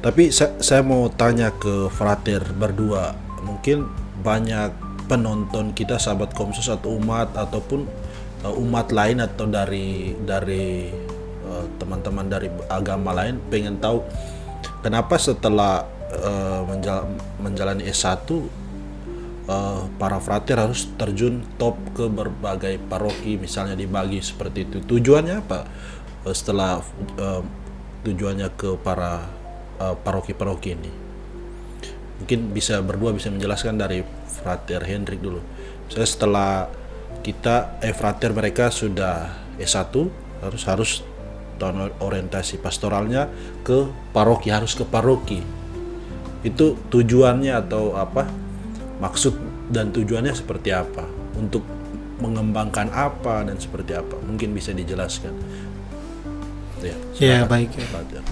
Tapi saya mau tanya ke frater berdua, mungkin banyak penonton kita sahabat Komsos atau umat ataupun umat lain atau dari teman-teman dari agama lain pengen tahu kenapa setelah menjalani S1 para frater harus terjun top ke berbagai paroki, misalnya dibagi seperti itu. Tujuannya apa? Setelah tujuannya ke para paroki-paroki ini, mungkin berdua bisa menjelaskan dari frater Hendrik dulu. Saya setelah frater mereka sudah S1 harus tahun orientasi pastoralnya ke paroki, harus ke paroki. Itu tujuannya atau apa? Maksud dan tujuannya seperti apa? Untuk mengembangkan apa dan seperti apa? Mungkin bisa dijelaskan. Ya, Ya, silakan, baik. frater.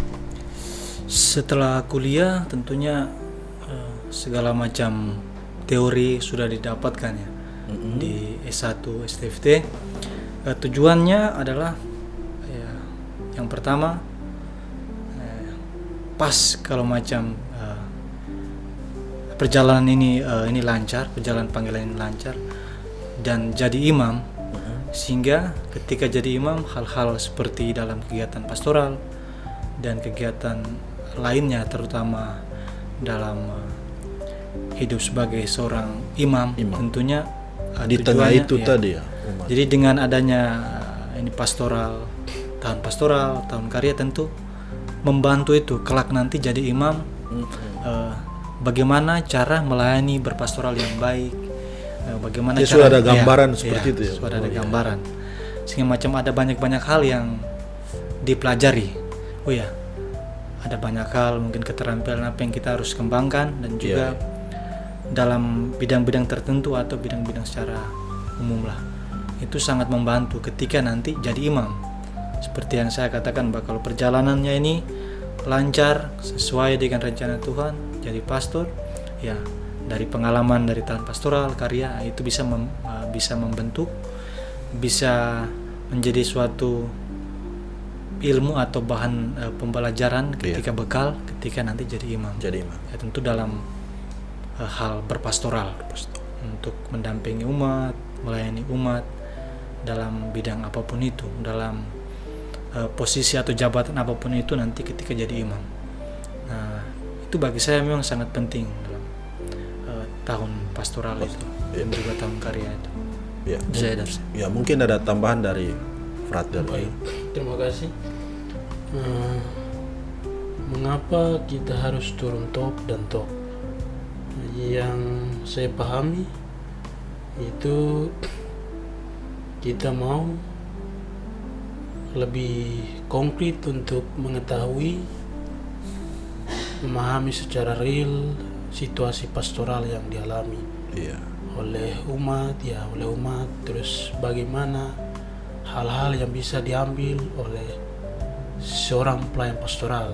Setelah kuliah tentunya segala macam teori sudah didapatkan ya di S1 STFT. Tujuannya adalah ya, yang pertama pas kalau macam perjalanan ini lancar, perjalanan panggilan ini lancar dan jadi imam, sehingga ketika jadi imam hal-hal seperti dalam kegiatan pastoral dan kegiatan lainnya, terutama dalam hidup sebagai seorang imam. Tentunya Di tengah tujuannya, itu ya. tadi ya, umat. Jadi dengan adanya ini pastoral, tahun karya tentu membantu itu kelak nanti jadi imam. Bagaimana cara melayani berpastoral yang baik, bagaimana Jadi cara, sudah ada gambaran seperti itu ya? sudah ada gambaran, sehingga macam ada banyak hal yang dipelajari. Oh ya, ada banyak hal, mungkin keterampilan apa yang kita harus kembangkan, dan juga dalam bidang-bidang tertentu atau bidang-bidang secara umum lah. Itu sangat membantu ketika nanti jadi imam. Seperti yang saya katakan, bahwa kalau perjalanannya ini lancar sesuai dengan rencana Tuhan, jadi pastor, ya dari pengalaman dari tahun pastoral karya itu bisa membentuk, bisa menjadi suatu ilmu atau bahan pembelajaran ketika bekal ketika nanti jadi imam. Ya, tentu dalam hal berpastoral untuk mendampingi umat, melayani umat dalam bidang apapun itu, dalam posisi atau jabatan apapun itu nanti ketika jadi imam. Nah, itu bagi saya memang sangat penting dalam tahun pastoral itu dan juga tahun karya itu. Ya, mungkin ada tambahan dari Frater. Baik, terima kasih. Mengapa kita harus turun top dan top? Yang saya pahami itu kita mau lebih konkret untuk mengetahui, memahami secara real situasi pastoral yang dialami oleh umat, terus bagaimana hal-hal yang bisa diambil oleh seorang pelayan pastoral.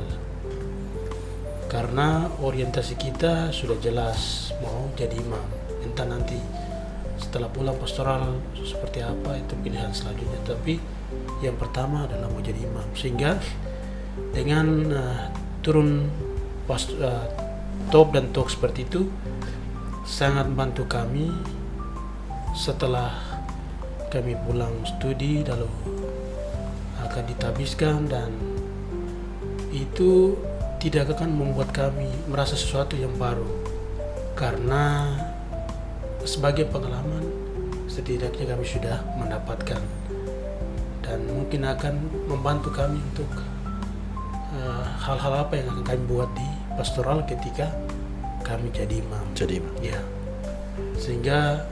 Karena orientasi kita sudah jelas mau jadi imam, entah nanti setelah pulang pastoral seperti apa itu pilihan selanjutnya, tapi yang pertama adalah mau jadi imam. Sehingga dengan turun top dan talk seperti itu sangat membantu kami setelah kami pulang studi lalu akan ditabiskan, dan itu tidak akan membuat kami merasa sesuatu yang baru, karena sebagai pengalaman setidaknya kami sudah mendapatkan, dan mungkin akan membantu kami untuk hal-hal apa yang akan kami buat di pastoral ketika kami jadi imam. Ya, sehingga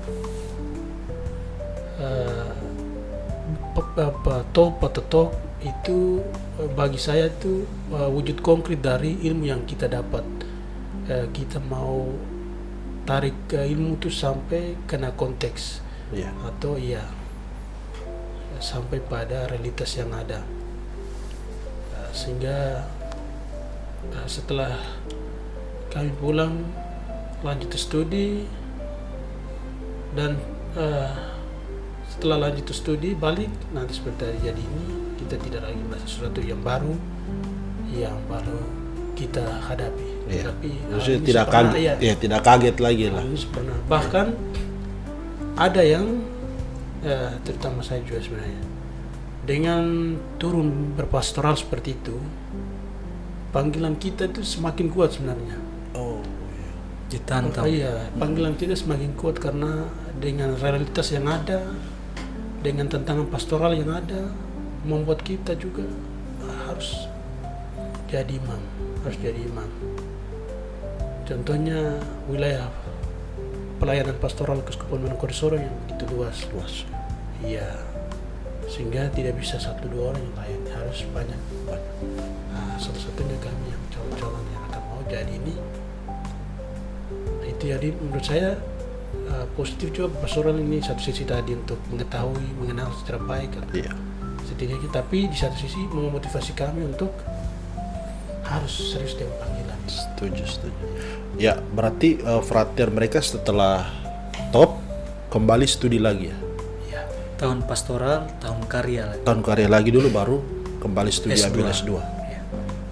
talk itu bagi saya itu wujud konkret dari ilmu yang kita dapat. Kita mau tarik ilmu itu sampai kena konteks, atau sampai pada realitas yang ada. Sehingga setelah kami pulang lanjut studi, dan setelah lanjut studi balik nanti seperti hari jadi ini, kita tidak lagi merasa sesuatu yang baru kita hadapi. Tapi tidak kaget lagi lah. Bahkan ada yang terutama saya juga sebenarnya, dengan turun berpastoral seperti itu, panggilan kita itu semakin kuat sebenarnya. Ditantang. Panggilan kita semakin kuat karena dengan realitas yang ada, dengan tantangan pastoral yang ada, membuat kita juga harus jadi imam. Contohnya wilayah pelayanan pastoral Keuskupan Manokwari Sorong yang begitu luas. Iya, sehingga tidak bisa 1-2 orang yang lain, harus banyak. Salah satunya kami yang calon-calon yang akan mau jadi ini. Itu jadi menurut saya positif juga pastoral ini, satu sisi tadi untuk mengetahui, mengenal secara baik setidaknya, tapi di satu sisi memotivasi kami untuk harus serius dengan panggilan. Setuju. Ya, berarti frater mereka setelah top kembali studi lagi ya? Tahun pastoral, tahun karya lagi. Tahun karya lagi dulu baru kembali studi S2. ambil S2.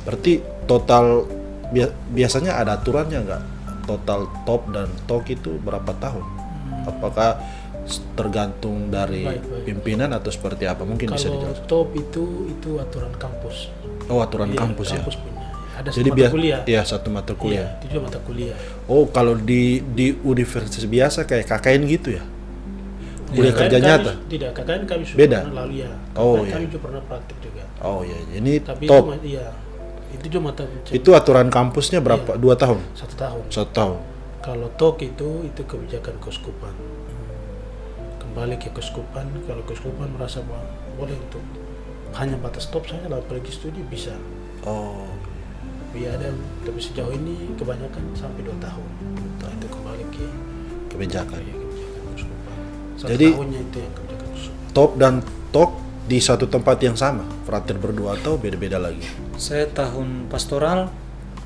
Berarti total biasanya ada aturannya nggak? Total top dan talk itu berapa tahun? Apakah tergantung dari pimpinan atau seperti apa? Mungkin bisa dijelaskan. Kalau top itu aturan kampus. Aturan kampus ya. Kampus punya. Ada Jadi satu mata kuliah. Iya, satu mata kuliah. Iya, itu juga mata kuliah. Oh, kalau di universitas biasa kayak KKN gitu ya? Kuliah KKN kerja kami- nyata? Tidak, KKN kami sudah Beda? pernah lalu ya. Oh, KKN iya. kami juga pernah praktik juga. Oh iya, ini Tapi top. itu cuma mata Itu aturan kampusnya berapa? 2 tahun? 1 tahun. 1 tahun. Kalau TOK itu kebijakan Keuskupan. Kembali ke Keuskupan, kalau Keuskupan merasa bahwa boleh untuk hanya batas top saja lah pergi studi bisa. Oh, Tapi ada, tapi sejauh ini kebanyakan sampai 2 tahun. Nah, itu kembali ke kebijakan. kebijakan Keuskupan. 1 Jadi- tahunnya itu yang kebijakan Keuskupan. Top dan TOK di satu tempat yang sama, frater berdua atau beda-beda lagi? Saya tahun pastoral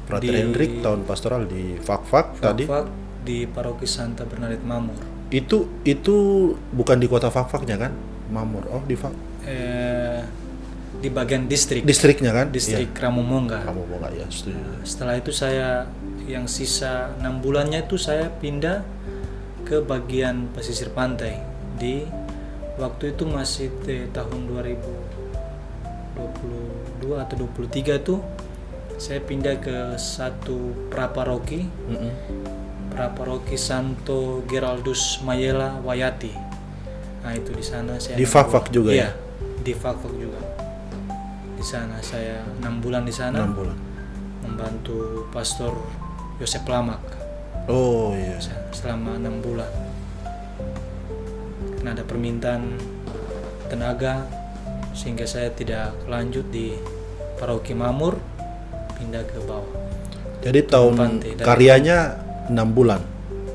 Frater di Hendrik tahun pastoral di Fak-Fak tadi. Fak-Fak di Paroki Santa Bernadette Mamur. Itu bukan di kota Fak-Faknya kan? Mamur. Oh, di Fak. Di bagian distrik Distriknya kan? distrik Ramomongga. Iya. Kamu mau nggak ya? Setuju. Setelah itu saya yang sisa 6 bulannya itu saya pindah ke bagian pesisir pantai. Di waktu itu masih tahun 2022 atau 23 tuh saya pindah ke satu praparoki, Praparoki Santo Geraldus Mayela Wayati. Nah itu di sana saya Di 6 Fak-Fak bulan. juga Iya, ya? di Fak-Fak juga. Di sana saya 6 bulan di sana 6 bulan. membantu Pastor Yosep Lamak Oh iya. selama 6 bulan. Karena ada permintaan tenaga sehingga saya tidak lanjut di Paroki Mamur, pindah ke bawah. Jadi tahun pantai. Dan- karyanya 6 bulan.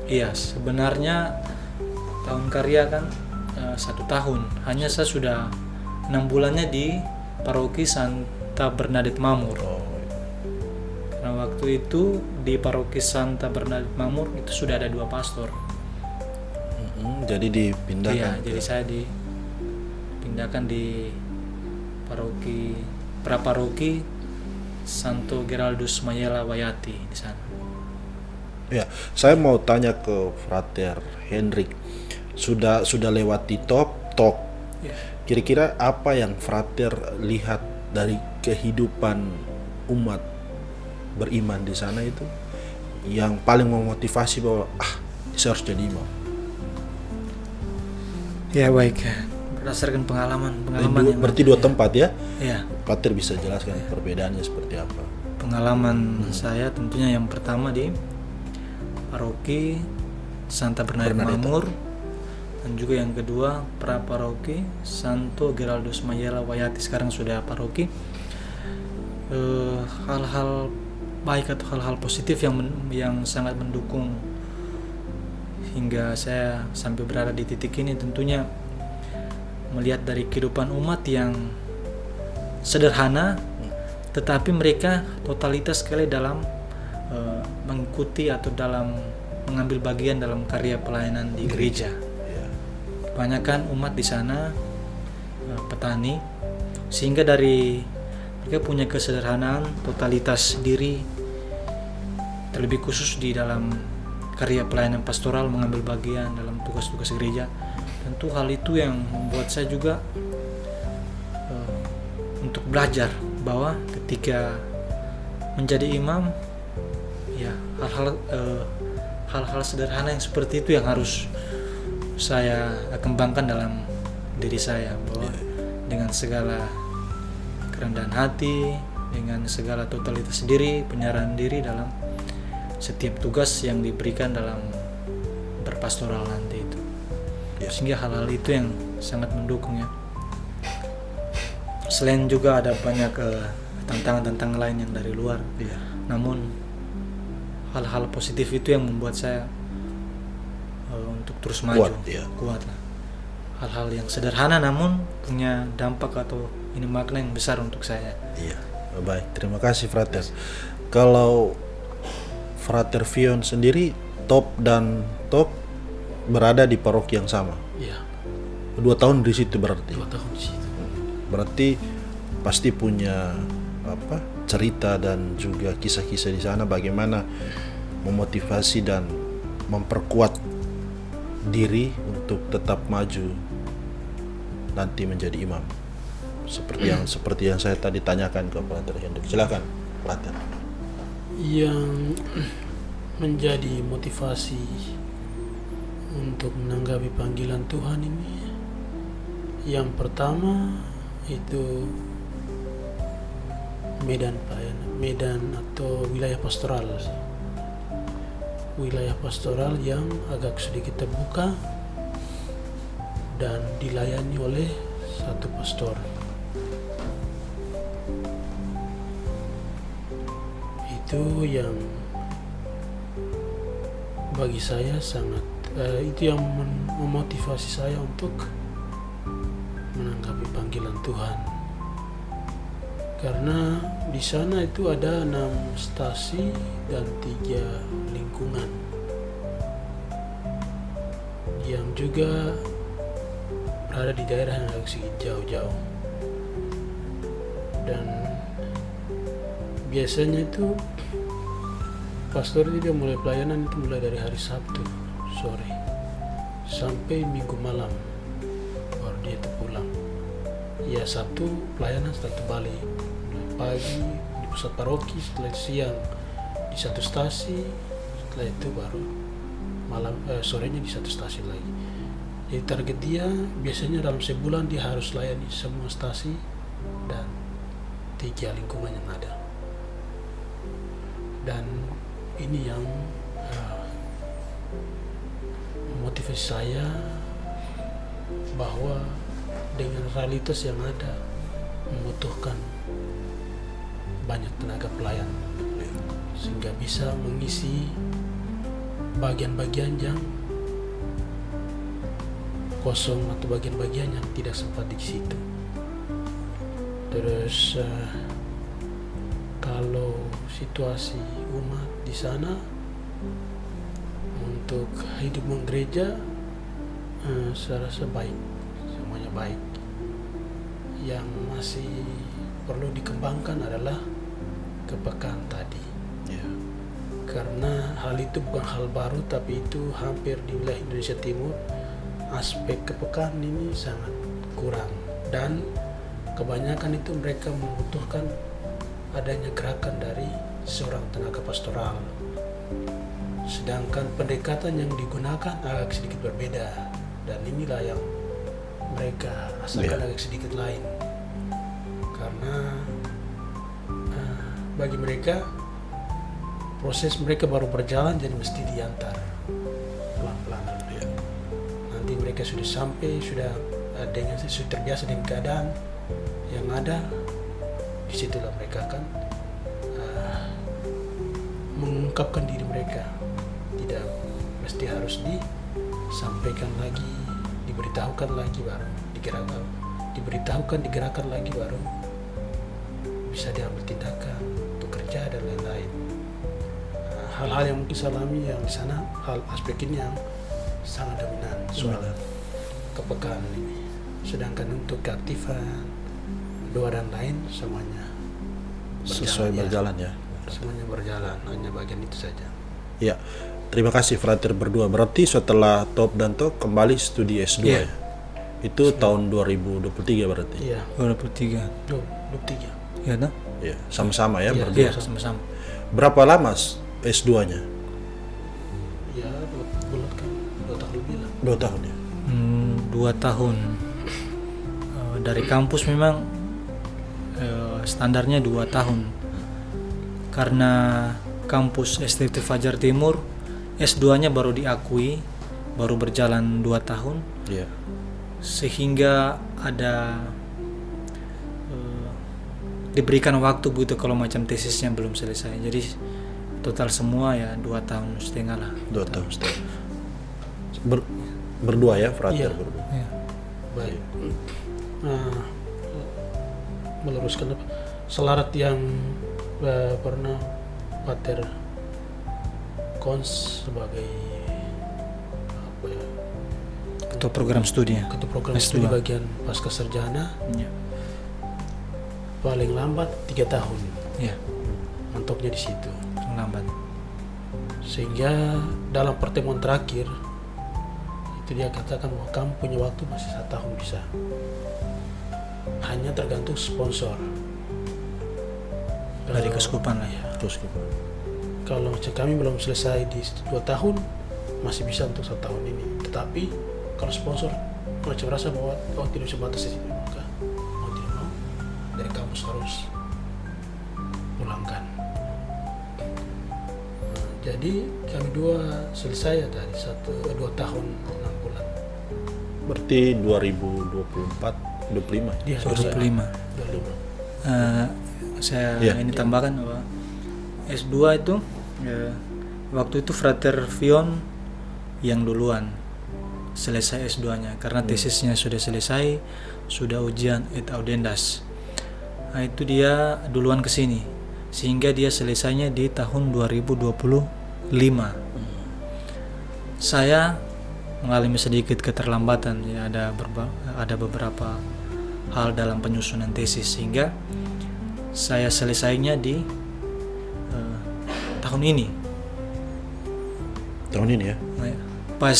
Iya, sebenarnya tahun karya kan 1 tahun. Hanya saya sudah 6 bulannya di Paroki Santa Bernadette Mamur. Oh, Karena waktu itu di Paroki Santa Bernadette Mamur itu sudah ada 2 pastor. jadi dipindahkan. Iya, jadi saya dipindahkan di Praparoki Santo Geraldus Mayela Wayati di sana. Ya, saya mau tanya ke Frater Hendrik. Sudah lewati TOK. Ya. Kira-kira apa yang Frater lihat dari kehidupan umat beriman di sana itu yang paling memotivasi bahwa saya harus jadi imam? Ya baik, berdasarkan pengalaman yang Berarti ada, 2 tempat ya? Ya, Frater bisa jelaskan perbedaannya seperti apa? pengalaman saya tentunya yang pertama di Paroki Santa Bernadette Mamur, dan juga yang kedua Praparoki Santo Geraldus Mayela Wayati, sekarang sudah paroki. Hal-hal baik atau hal-hal positif yang sangat mendukung hingga saya sampai berada di titik ini tentunya melihat dari kehidupan umat yang sederhana, tetapi mereka totalitas sekali dalam mengikuti atau dalam mengambil bagian dalam karya pelayanan di gereja. Kebanyakan umat di sana petani, sehingga dari mereka punya kesederhanaan, totalitas diri, terlebih khusus di dalam karya pelayanan pastoral, mengambil bagian dalam tugas-tugas gereja. Tentu hal itu yang membuat saya juga untuk belajar bahwa ketika menjadi imam, ya hal-hal sederhana yang seperti itu yang harus saya kembangkan dalam diri saya, bahwa dengan segala kerendahan hati, dengan segala totalitas diri, penyerahan diri dalam setiap tugas yang diberikan dalam berpastoral nanti itu. Sehingga hal-hal itu yang sangat mendukung ya. Selain juga ada banyak tantangan-tantangan lain yang dari luar. Namun hal-hal positif itu yang membuat saya untuk terus maju, kuat lah. Hal-hal yang sederhana namun punya dampak atau ini makna yang besar untuk saya. Iya, baik. Terima kasih Frater. Kalau Frater Vion sendiri top berada di paroki yang sama. Iya. 2 tahun di situ berarti. 2 tahun di situ. Berarti pasti punya cerita dan juga kisah-kisah di sana bagaimana memotivasi dan memperkuat diri untuk tetap maju nanti menjadi imam. Seperti yang saya tadi tanyakan ke Frater Hendrik. Silakan, Frater. Yang menjadi motivasi untuk menanggapi panggilan Tuhan ini, yang pertama itu medan atau wilayah pastoral. Wilayah pastoral yang agak sedikit terbuka dan dilayani oleh satu pastor. Itu yang bagi saya sangat itu yang memotivasi saya untuk menanggapi panggilan Tuhan. Karena di sana itu ada 6 stasi dan 3 lingkungan yang juga berada di daerah yang agak sedikit jauh-jauh. Dan biasanya itu pastor itu dia mulai pelayanan itu mulai dari hari Sabtu sore sampai Minggu malam baru dia itu pulang. Ya Sabtu pelayanan, setelah itu balik pagi di pusat paroki, setelah itu siang di satu stasi, setelah itu baru malam sorenya di satu stasi lagi. Jadi target dia biasanya dalam sebulan dia harus layani semua stasi dan 3 lingkungan yang ada. Dan ini yang memotivasi saya bahwa dengan realitas yang ada membutuhkan banyak tenaga pelayan sehingga bisa mengisi bagian-bagian yang kosong atau bagian-bagian yang tidak sempat di situ. Terus kalau situasi umat di sana untuk hidup menggereja saya rasa baik, semuanya baik. Yang masih perlu dikembangkan adalah kepekaan tadi. Karena hal itu bukan hal baru, tapi itu hampir di wilayah Indonesia Timur aspek kepekaan ini sangat kurang, dan kebanyakan itu mereka membutuhkan adanya gerakan dari seorang tenaga pastoral. Sedangkan pendekatan yang digunakan agak sedikit berbeda, dan inilah yang mereka rasakan agak sedikit lain. Karena bagi mereka proses mereka baru berjalan, jadi mesti diantar pelan-pelan. Nanti mereka sudah sampai, sudah terbiasa dengan keadaan yang ada, disitulah mereka akan mengungkapkan diri mereka. Tidak mesti harus disampaikan lagi, diberitahukan lagi baru digerakkan, digerakkan lagi baru bisa diambil tindakan untuk kerja dan lain-lain. Hal-hal yang mungkin saya alami yang di sana, hal aspek ini yang sangat dominan soal kepekaan ini. Sedangkan untuk keaktifan, doa dan lain semuanya sesuai berjalan ya. Semuanya berjalan, hanya bagian itu saja. Ya, terima kasih Frater berdua. Berarti setelah top dan top kembali studi S2 ya? Itu tahun 2023 berarti? Iya. 23. Ya, no? Ya, sama-sama ya, berdua. Iya, sama-sama. Berapa lama S2-nya? Ya, 2 tahun lebih lah. 2 tahun ya? 2 tahun. Dari kampus memang standarnya 2 tahun. Karena kampus STT Fajar Timur S2-nya baru diakui, baru berjalan 2 tahun. Iya. Sehingga ada diberikan waktu gitu kalau macam tesisnya belum selesai. Jadi total semua ya 2 tahun setengah lah. 2 tahun setengah. Berdua ya, Frater berdua. Ya. Baik. Meluruskan apa? Selarat yang pernah Pater Kons sebagai apa ya? Ketua program studi. Ketua program studi bagian pasca sarjana. Ya. Paling lambat 3 tahun. Ya. Mentoknya di situ. Lambat. Sehingga dalam pertemuan terakhir itu dia katakan bahwa kamu punya waktu masih 1 tahun bisa. Hanya tergantung sponsor Dari keuskupan lah ya. Keuskupan. kalau macam kami belum selesai di 2 tahun, masih bisa untuk 1 tahun ini. Tetapi kalau sponsor macam rasa bahwa tidak bisa batas di sini, maka mau tidak mau dari kampus harus pulangkan. Jadi kami 2 selesai ya tadi 2 tahun 6 bulan. Berarti 2024 25. Dia 25. 25. Saya Iya. ini tambahkan bahwa S2 itu waktu itu Frater Vion yang duluan selesai S2-nya karena tesisnya sudah selesai, sudah ujian et audendas. Nah, itu dia duluan ke sini sehingga dia selesainya di tahun 2025. Saya mengalami sedikit keterlambatan ya, ada beberapa hal dalam penyusunan tesis sehingga saya selesainya di tahun ini. Tahun ini ya. Pas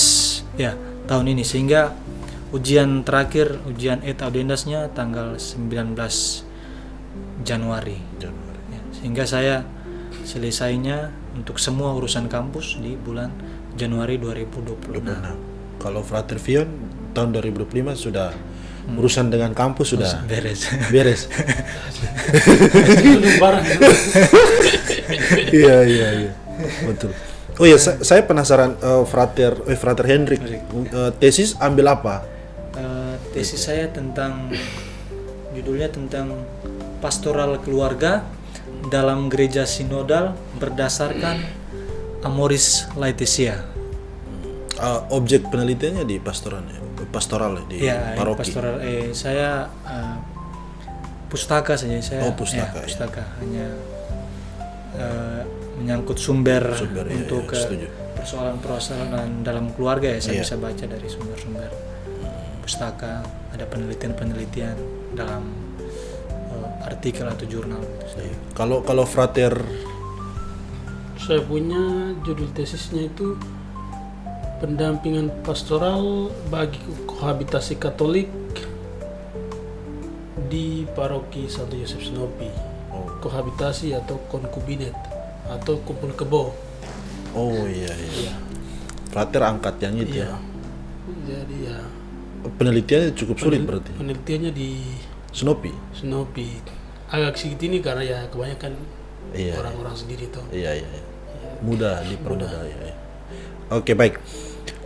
ya tahun ini sehingga ujian terakhir, ujian et audendasnya tanggal 19 Januari. Ya, sehingga saya selesainya untuk semua urusan kampus di bulan Januari 2026. Kalau Frater Vion tahun 2025 sudah urusan dengan kampus sudah beres. beres. Itu barang. Iya. Betul. Oh ya, saya penasaran Frater Hendrik, tesis ambil apa? Tesis saya tentang judulnya tentang pastoral keluarga dalam gereja sinodal berdasarkan Amoris Laetitia. Objek penelitiannya di pastoral di Ya, paroki. pastoral. Saya pustaka saja. Saya pustaka, ya. pustaka hanya menyangkut sumber untuk setuju. persoalan-persoalan dalam keluarga ya. Saya Iya. bisa baca dari sumber-sumber pustaka, ada penelitian-penelitian dalam artikel atau jurnal. Kalau Frater Saya punya judul tesisnya itu pendampingan pastoral bagi kohabitasi Katolik di paroki Santo Yosef Sinopi. Kohabitasi atau konkubinet atau kumpul kebo. iya. Frater angkat yang itu Iya. ya. Jadi ya Penelitiannya cukup sulit berarti. penelitiannya di Snoopy. Sinopi agak sedikit ini karena ya kebanyakan Iya. orang-orang sendiri tuh. Iya. Mudah dipermudah ya. Oke, baik.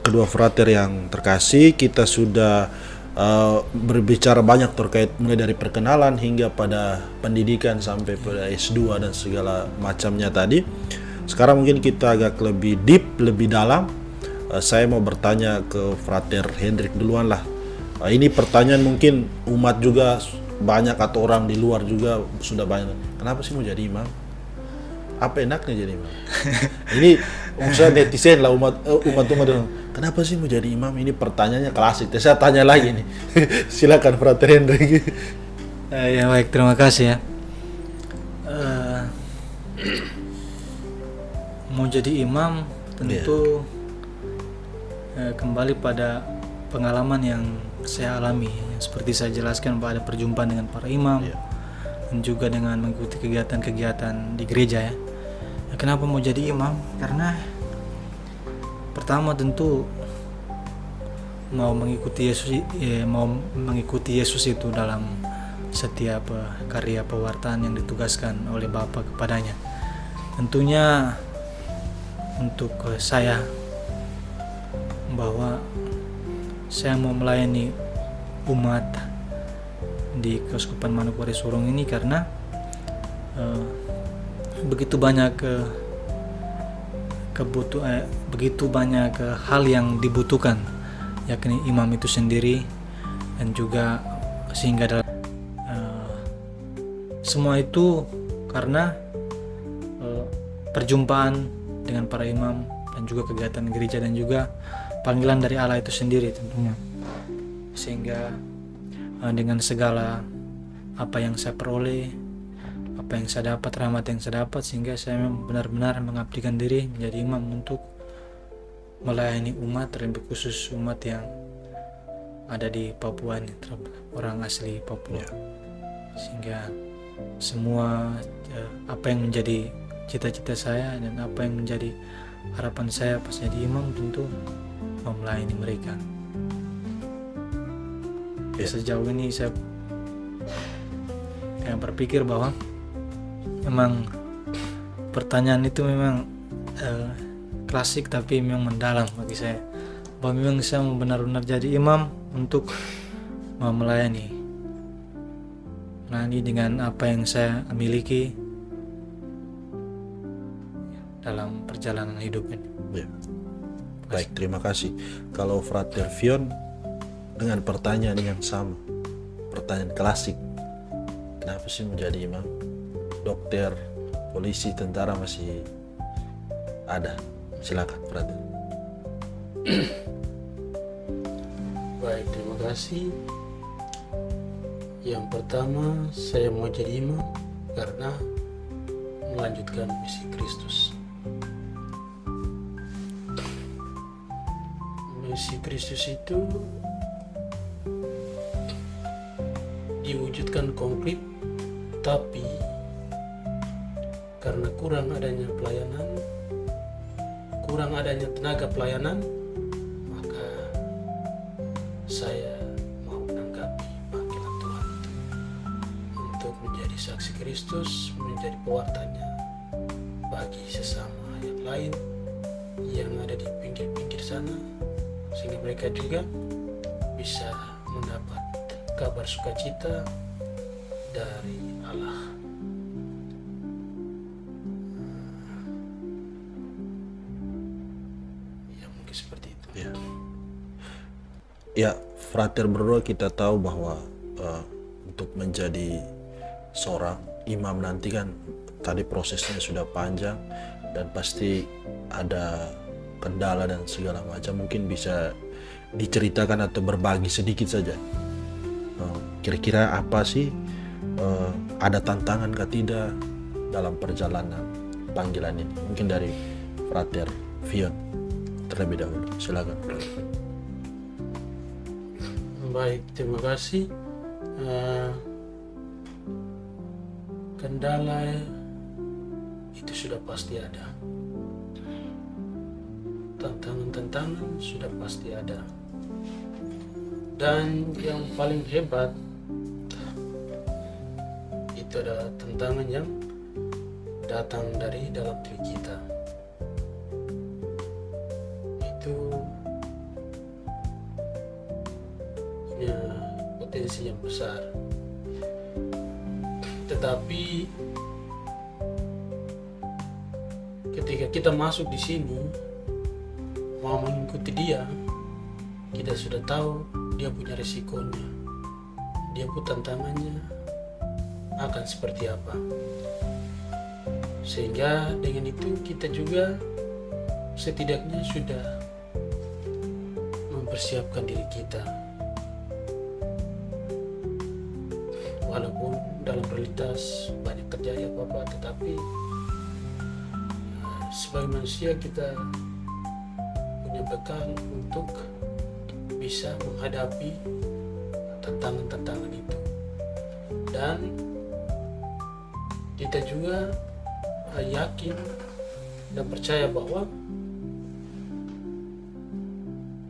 Kedua frater yang terkasih, kita sudah berbicara banyak terkait mulai dari perkenalan hingga pada pendidikan sampai pada S2 dan segala macamnya tadi. Sekarang mungkin kita agak lebih deep, lebih dalam. Saya mau bertanya ke Frater Hendrik duluan lah. Ini pertanyaan mungkin umat juga banyak atau orang di luar juga sudah banyak. Kenapa sih mau jadi imam? Apa enaknya jadi imam? Ini misalnya netizen lah umat kenapa sih mau jadi imam? Ini pertanyaannya klasik. Saya tanya lagi nih. Silakan Frater Hendrik. Ya baik, terima kasih ya. Mau jadi imam tentu kembali pada pengalaman yang saya alami, seperti saya jelaskan bahwa ada perjumpaan dengan para imam dan juga dengan mengikuti kegiatan-kegiatan di gereja ya. Kenapa mau jadi imam? Karena pertama tentu mau mengikuti Yesus itu dalam setiap karya pewartaan yang ditugaskan oleh Bapa kepadanya. Tentunya untuk saya bahwa saya mau melayani umat di Keuskupan Manokwari Sorong ini karena begitu banyak begitu banyak hal yang dibutuhkan, yakni imam itu sendiri dan juga sehingga dalam semua itu karena perjumpaan dengan para imam dan juga kegiatan gereja dan juga panggilan dari Allah itu sendiri tentunya, sehingga dengan segala apa yang saya peroleh, apa yang saya dapat, rahmat yang saya dapat, sehingga saya benar-benar mengabdikan diri menjadi imam untuk melayani umat, terlebih khusus umat yang ada di Papua ini, orang asli Papua, sehingga semua apa yang menjadi cita-cita saya dan apa yang menjadi harapan saya pas jadi imam tentu melayani mereka. Sejauh ini saya berpikir bahwa memang pertanyaan itu memang klasik tapi memang mendalam bagi saya, bahwa memang saya benar-benar jadi imam untuk melayani dengan apa yang saya miliki dalam perjalanan hidup ini. Ya. Baik, terima kasih. Kalau Frater Vion dengan pertanyaan yang sama, pertanyaan klasik, kenapa sih menjadi imam? Dokter, polisi, tentara masih ada. Silakan, Frater. Baik, terima kasih. Yang pertama, saya mau jadi imam karena melanjutkan misi Kristus. Misi Kristus itu diwujudkan konkret, tapi karena kurang adanya pelayanan, kurang adanya tenaga pelayanan, maka saya mau menanggapi panggilan Tuhan itu untuk menjadi saksi Kristus, menjadi pewartanya bagi sesama yang lain yang ada di pinggir-pinggir sana, sehingga mereka juga bisa mendapat kabar sukacita dari Allah. Ya, mungkin seperti itu. Ya, Frater berdua kita tahu bahwa untuk menjadi seorang imam nanti kan tadi prosesnya sudah panjang dan pasti ada kendala dan segala macam. Mungkin bisa diceritakan atau berbagi sedikit saja. Kira-kira apa sih, ada tantangan kah tidak dalam perjalanan panggilan ini? Mungkin dari Frater Vion terlebih dahulu, silakan. Baik, terima kasih. Kendala itu sudah pasti ada. Tantangan-tantangan sudah pasti ada. Dan yang paling hebat itu adalah tantangan yang datang dari dalam diri kita. Itu punya potensi yang besar. Tetapi ketika kita masuk di sini mau mengikuti dia, kita sudah tahu dia punya resikonya, dia punya tantangannya akan seperti apa. Sehingga dengan itu kita juga setidaknya sudah mempersiapkan diri kita. Walaupun dalam realitas banyak terjadi apa-apa, tetapi sebagai manusia kita punya bekal untuk bisa menghadapi tantangan-tantangan itu. Dan kita juga yakin dan percaya bahwa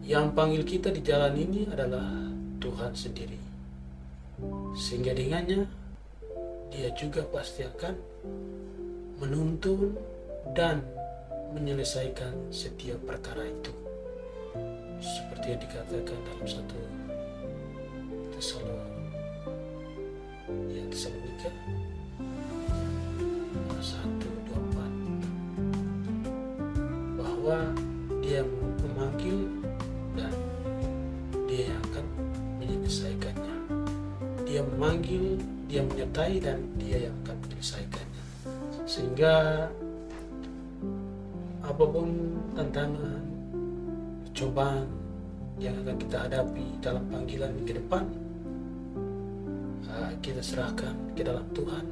yang panggil kita di jalan ini adalah Tuhan sendiri. Sehingga dengannya dia juga pasti akan menuntun dan menyelesaikan setiap perkara itu. Seperti yang dikatakan dalam 1 Tesalonika 1:24, bahwa dia memanggil dan dia akan menyelesaikannya. Dia memanggil, dia menyertai, dan dia yang akan menyelesaikannya. Sehingga apapun tantangan, cobaan yang akan kita hadapi dalam panggilan ke depan, kita serahkan ke dalam Tuhan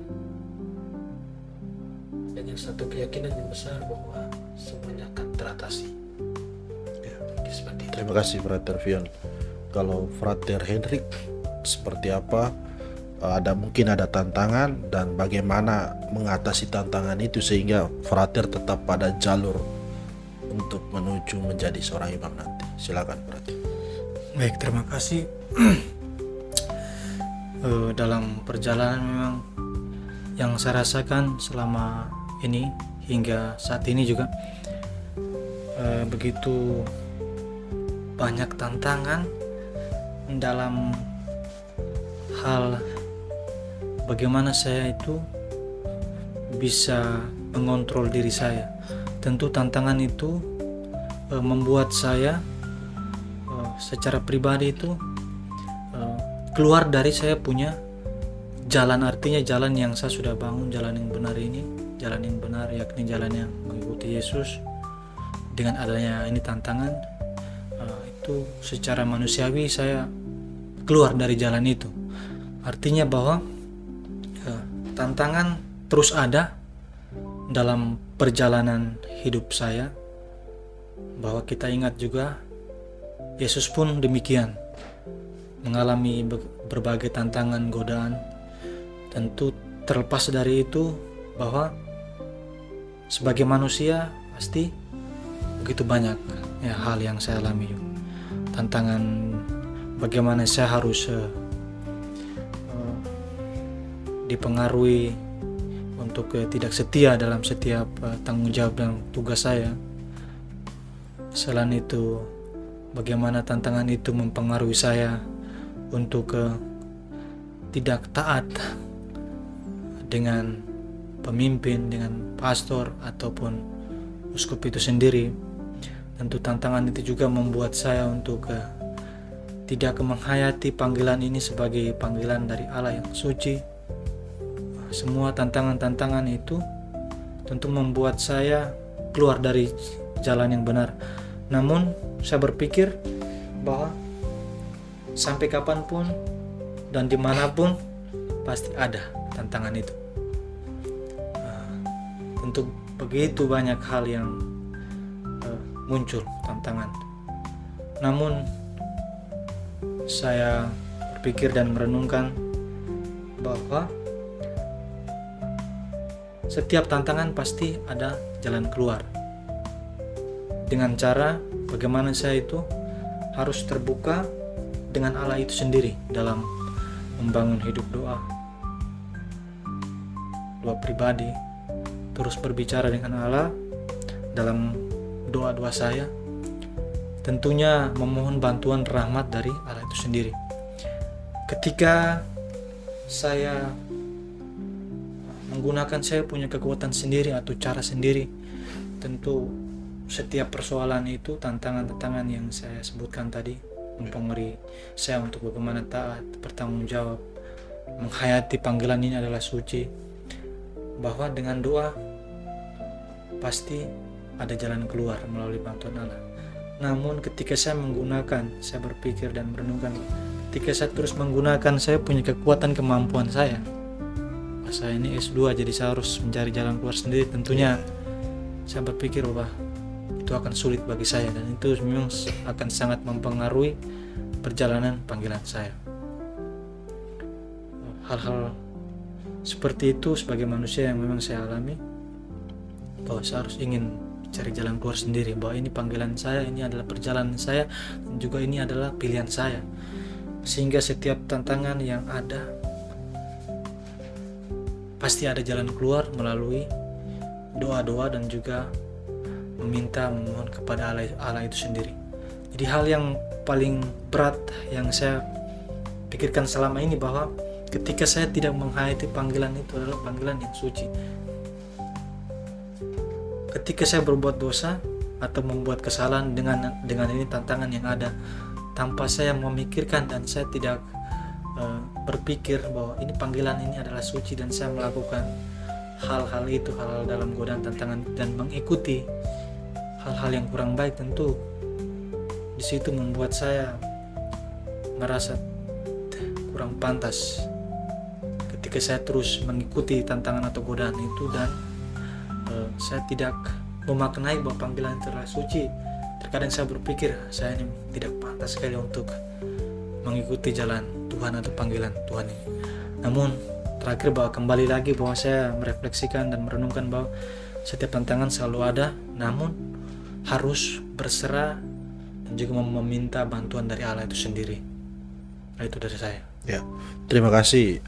dengan satu keyakinan yang besar bahwa semuanya akan teratasi. Seperti itu. Terima kasih Frater Vion. Kalau Frater Hendrik, seperti apa mungkin ada tantangan dan bagaimana mengatasi tantangan itu sehingga frater tetap pada jalur untuk menuju menjadi seorang imam nanti. Silakan frater. Baik, terima kasih. Dalam perjalanan memang yang saya rasakan selama ini hingga saat ini juga begitu banyak tantangan dalam hal bagaimana saya itu bisa mengontrol diri saya. Tentu tantangan itu membuat saya secara pribadi itu keluar dari saya punya jalan, artinya jalan yang saya sudah bangun, jalan yang benar ini, jalan yang benar yakni jalan yang mengikuti Yesus. Dengan adanya ini tantangan, itu secara manusiawi saya keluar dari jalan itu. Artinya bahwa tantangan terus ada dalam perjalanan hidup saya, bahwa kita ingat juga Yesus pun demikian, mengalami berbagai tantangan, godaan. Tentu terlepas dari itu bahwa sebagai manusia pasti begitu banyak ya hal yang saya alami. Tantangan bagaimana saya harus dipengaruhi untuk tidak setia dalam setiap tanggung jawab dan tugas saya. Selain itu, bagaimana tantangan itu mempengaruhi saya untuk tidak taat dengan pemimpin, dengan pastor ataupun uskup itu sendiri. Tentu tantangan itu juga membuat saya untuk tidak menghayati panggilan ini sebagai panggilan dari Allah yang suci. Semua tantangan-tantangan itu tentu membuat saya keluar dari jalan yang benar. Namun saya berpikir bahwa sampai kapanpun dan dimanapun pasti ada tantangan itu. Tentu begitu banyak hal yang muncul tantangan. Namun saya berpikir dan merenungkan bahwa setiap tantangan pasti ada jalan keluar. Dengan cara bagaimana saya itu harus terbuka dengan Allah itu sendiri dalam membangun hidup doa pribadi, terus berbicara dengan Allah dalam doa-doa saya, tentunya memohon bantuan rahmat dari Allah itu sendiri. Ketika saya menggunakan saya punya kekuatan sendiri atau cara sendiri, tentu setiap persoalan itu, tantangan-tantangan yang saya sebutkan tadi mempengaruhi saya untuk bagaimana taat, bertanggung jawab, menghayati panggilan ini adalah suci, bahwa dengan doa pasti ada jalan keluar melalui bantuan Allah. Namun ketika saya menggunakan, saya berpikir dan merenungkan, ketika saya terus menggunakan saya punya kekuatan kemampuan saya ini S2 jadi saya harus mencari jalan keluar sendiri, tentunya saya berpikir bahwa itu akan sulit bagi saya dan itu memang akan sangat mempengaruhi perjalanan panggilan saya. Hal-hal seperti itu sebagai manusia yang memang saya alami, bahwa saya harus ingin cari jalan keluar sendiri, bahwa ini panggilan saya, ini adalah perjalanan saya, dan juga ini adalah pilihan saya. Sehingga setiap tantangan yang ada pasti ada jalan keluar melalui doa-doa dan juga memohon kepada Allah itu sendiri. Jadi hal yang paling berat yang saya pikirkan selama ini, bahwa ketika saya tidak menghayati panggilan itu adalah panggilan yang suci. Ketika saya berbuat dosa atau membuat kesalahan dengan ini tantangan yang ada, tanpa saya memikirkan dan saya tidak berpikir bahwa ini panggilan ini adalah suci, dan saya melakukan hal-hal itu, hal-hal dalam godaan tantangan dan mengikuti hal-hal yang kurang baik, tentu di situ membuat saya merasa kurang pantas ketika saya terus mengikuti tantangan atau godaan itu, dan saya tidak memaknai bahwa panggilan itu adalah suci. Terkadang saya berpikir saya ini tidak pantas sekali untuk mengikuti jalan Tuhan atau panggilan Tuhan ini. Namun terakhir bahwa kembali lagi bahwa saya merefleksikan dan merenungkan bahwa setiap tantangan selalu ada, namun harus berserah dan juga meminta bantuan dari Allah itu sendiri. Nah, itu dari saya. Ya, terima kasih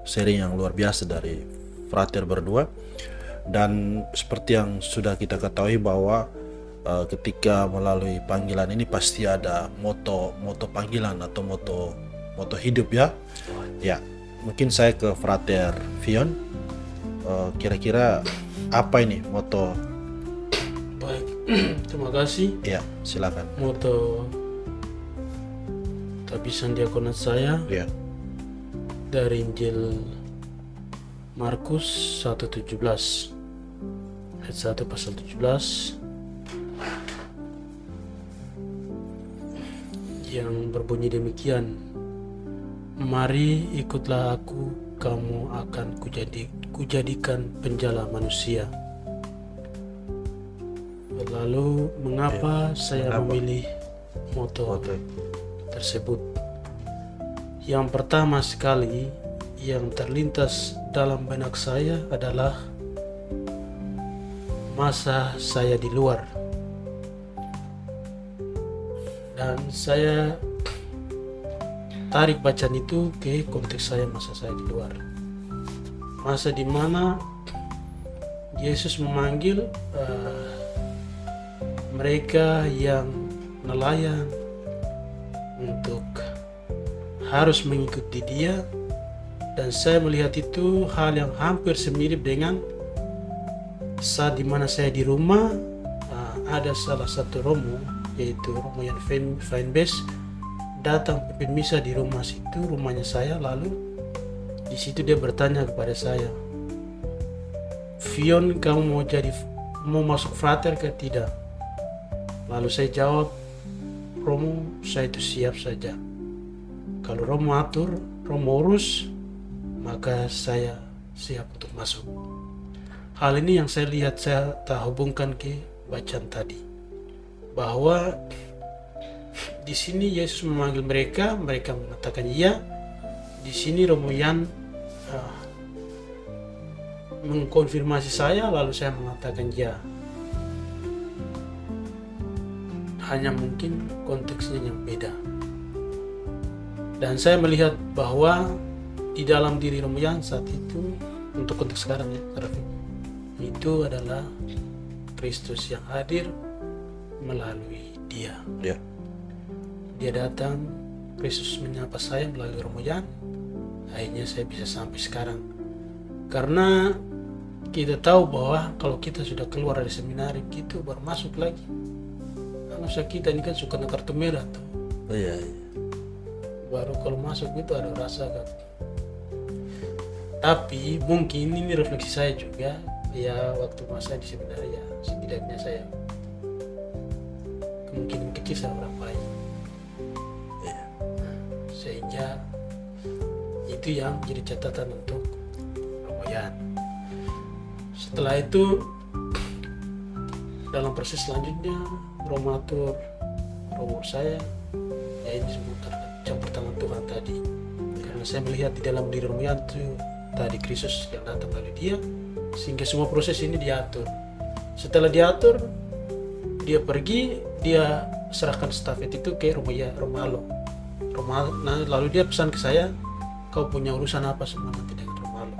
sharing yang luar biasa dari frater berdua. Dan seperti yang sudah kita ketahui bahwa ketika melalui panggilan ini pasti ada moto panggilan atau moto hidup ya. Ya, mungkin saya ke frater Vion. Kira-kira apa ini moto? Baik, terima kasih. Ya, silakan. Moto tabisan diakonat saya Ya. dari Injil Markus 1:17 ayat 1 pasal 17 yang berbunyi demikian, mari ikutlah aku, kamu akan kujadikan penjala manusia. Lalu mengapa saya memilih moto tersebut? Yang pertama sekali yang terlintas dalam benak saya adalah masa saya di luar, dan saya tarik bacaan itu ke konteks saya, masa saya di luar, masa di mana Yesus memanggil mereka yang nelayan untuk harus mengikuti Dia. Dan saya melihat itu hal yang hampir semirip dengan saat dimana saya di rumah, ada salah satu romo, yaitu romo yang fanbase, datang pimpin misa di rumah situ, rumahnya saya. Lalu di situ dia bertanya kepada saya, Vion, kamu mau masuk frater ke tidak? Lalu saya jawab, Romo, saya itu siap saja. Kalau Romo atur, Romo urus, maka saya siap untuk masuk. Hal ini yang saya lihat, saya tak hubungkan ke bacaan tadi, bahwa di sini Yesus memanggil mereka mengatakan iya. Di sini Romo Yan mengkonfirmasi saya, lalu saya mengatakan ya. Hanya mungkin konteksnya yang beda. Dan saya melihat bahwa di dalam diri Romo Yan saat itu, untuk konteks sekarang ya, itu adalah Kristus yang hadir melalui Dia. Ya. Dia datang, Kristus menyapa saya melalui Romo Yan. Akhirnya saya bisa sampai sekarang. Karena kita tahu bahwa kalau kita sudah keluar dari seminari gitu baru masuk lagi. Manusia kita ini kan suka kartu merah tuh. Oh, iya. Baru kalau masuk itu ada rasa kan. Tapi mungkin ini refleksi saya juga, ya waktu masa di seminari ya setidaknya saya kemungkinan kecil saya orang baik. Sehingga itu yang jadi catatan untuk Romo Yan. Setelah itu dalam proses selanjutnya Romo atur Romo saya, ya ini semua campur tangan Tuhan tadi. Karena saya melihat di dalam diri Romo Yan itu tadi Kristus yang datang melalui Dia, sehingga semua proses ini diatur. Setelah diatur, dia pergi, dia serahkan stafet itu ke Romo Alo. Nah, lalu dia pesan ke saya, kau punya urusan apa semua nanti dengan Romo Alo.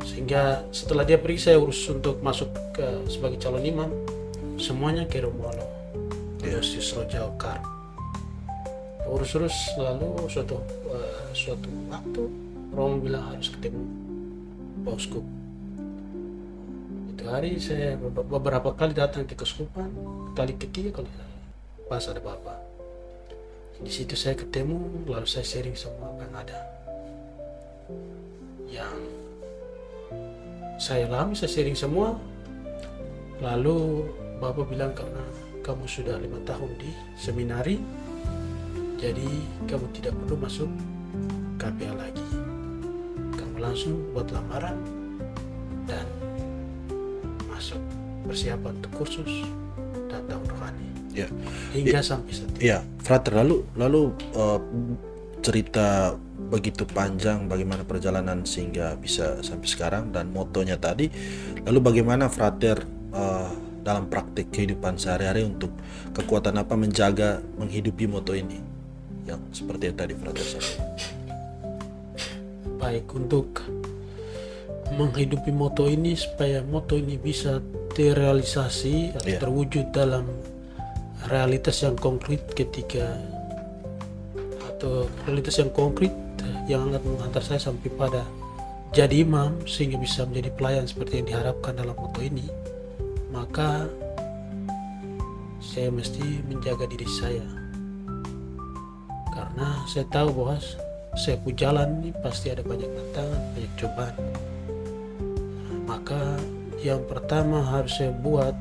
Sehingga setelah dia pergi, saya urus untuk masuk sebagai calon imam, semuanya ke Romo Alo. Yosius Roja Okar. Urus-urus, lalu suatu waktu Romo bilang harus ketemu Pak Uskup. Itu hari saya beberapa kali datang ke keuskupan, kali ketiga kalau pas ada Bapak. Di situ saya ketemu, lalu saya sharing semua apa yang ada, yang saya alami, saya sharing semua. Lalu Bapak bilang, karena kamu sudah 5 tahun di seminari, jadi kamu tidak perlu masuk KPA lagi. Kamu langsung buat lamaran dan masuk persiapan untuk kursus dan tahun rohani. Ya. Hingga sampai saat ini. Ya, frater, lalu cerita begitu panjang bagaimana perjalanan sehingga bisa sampai sekarang dan motonya tadi. Lalu bagaimana Frater dalam praktik kehidupan sehari-hari untuk kekuatan apa menjaga menghidupi moto ini yang seperti yang tadi Frater sampaikan. Baik, untuk menghidupi moto ini, supaya moto ini bisa terrealisasi atau terwujud dalam realitas yang konkret yang akan menghantar saya sampai pada jadi imam sehingga bisa menjadi pelayan seperti yang diharapkan dalam moto ini, maka saya mesti menjaga diri saya, karena saya tahu bahwa saya pun jalan ini pasti ada banyak tantangan, banyak cobaan. Maka yang pertama harus saya buat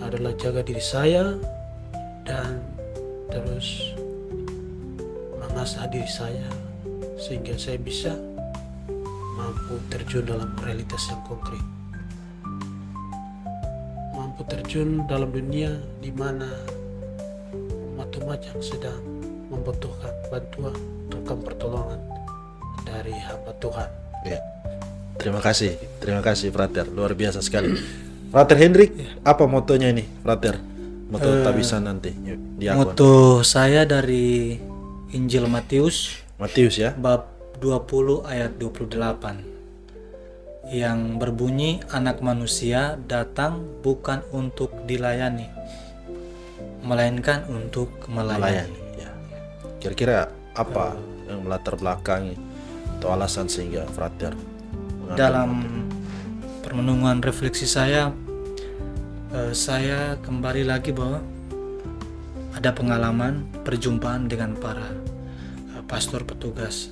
adalah jaga diri saya dan terus mengasah diri saya sehingga saya bisa mampu terjun dalam realitas yang konkret, mampu terjun dalam dunia di mana umat-umat yang sedang membutuhkan bantuan, membutuhkan pertolongan dari hamba Tuhan. Ya. Terima kasih Frater, luar biasa sekali. Frater Hendrik, apa motonya ini Frater? Moto tabisan nanti diakon. Moto saya dari Injil Matius Ya. bab 20 ayat 28 yang berbunyi, anak manusia datang bukan untuk dilayani, melainkan untuk melayani. Ya. Kira-kira apa yang melatar belakangi atau alasan sehingga Frater mengambil Dalam moto? permenungan refleksi saya kembali lagi bahwa ada pengalaman perjumpaan dengan para pastor petugas,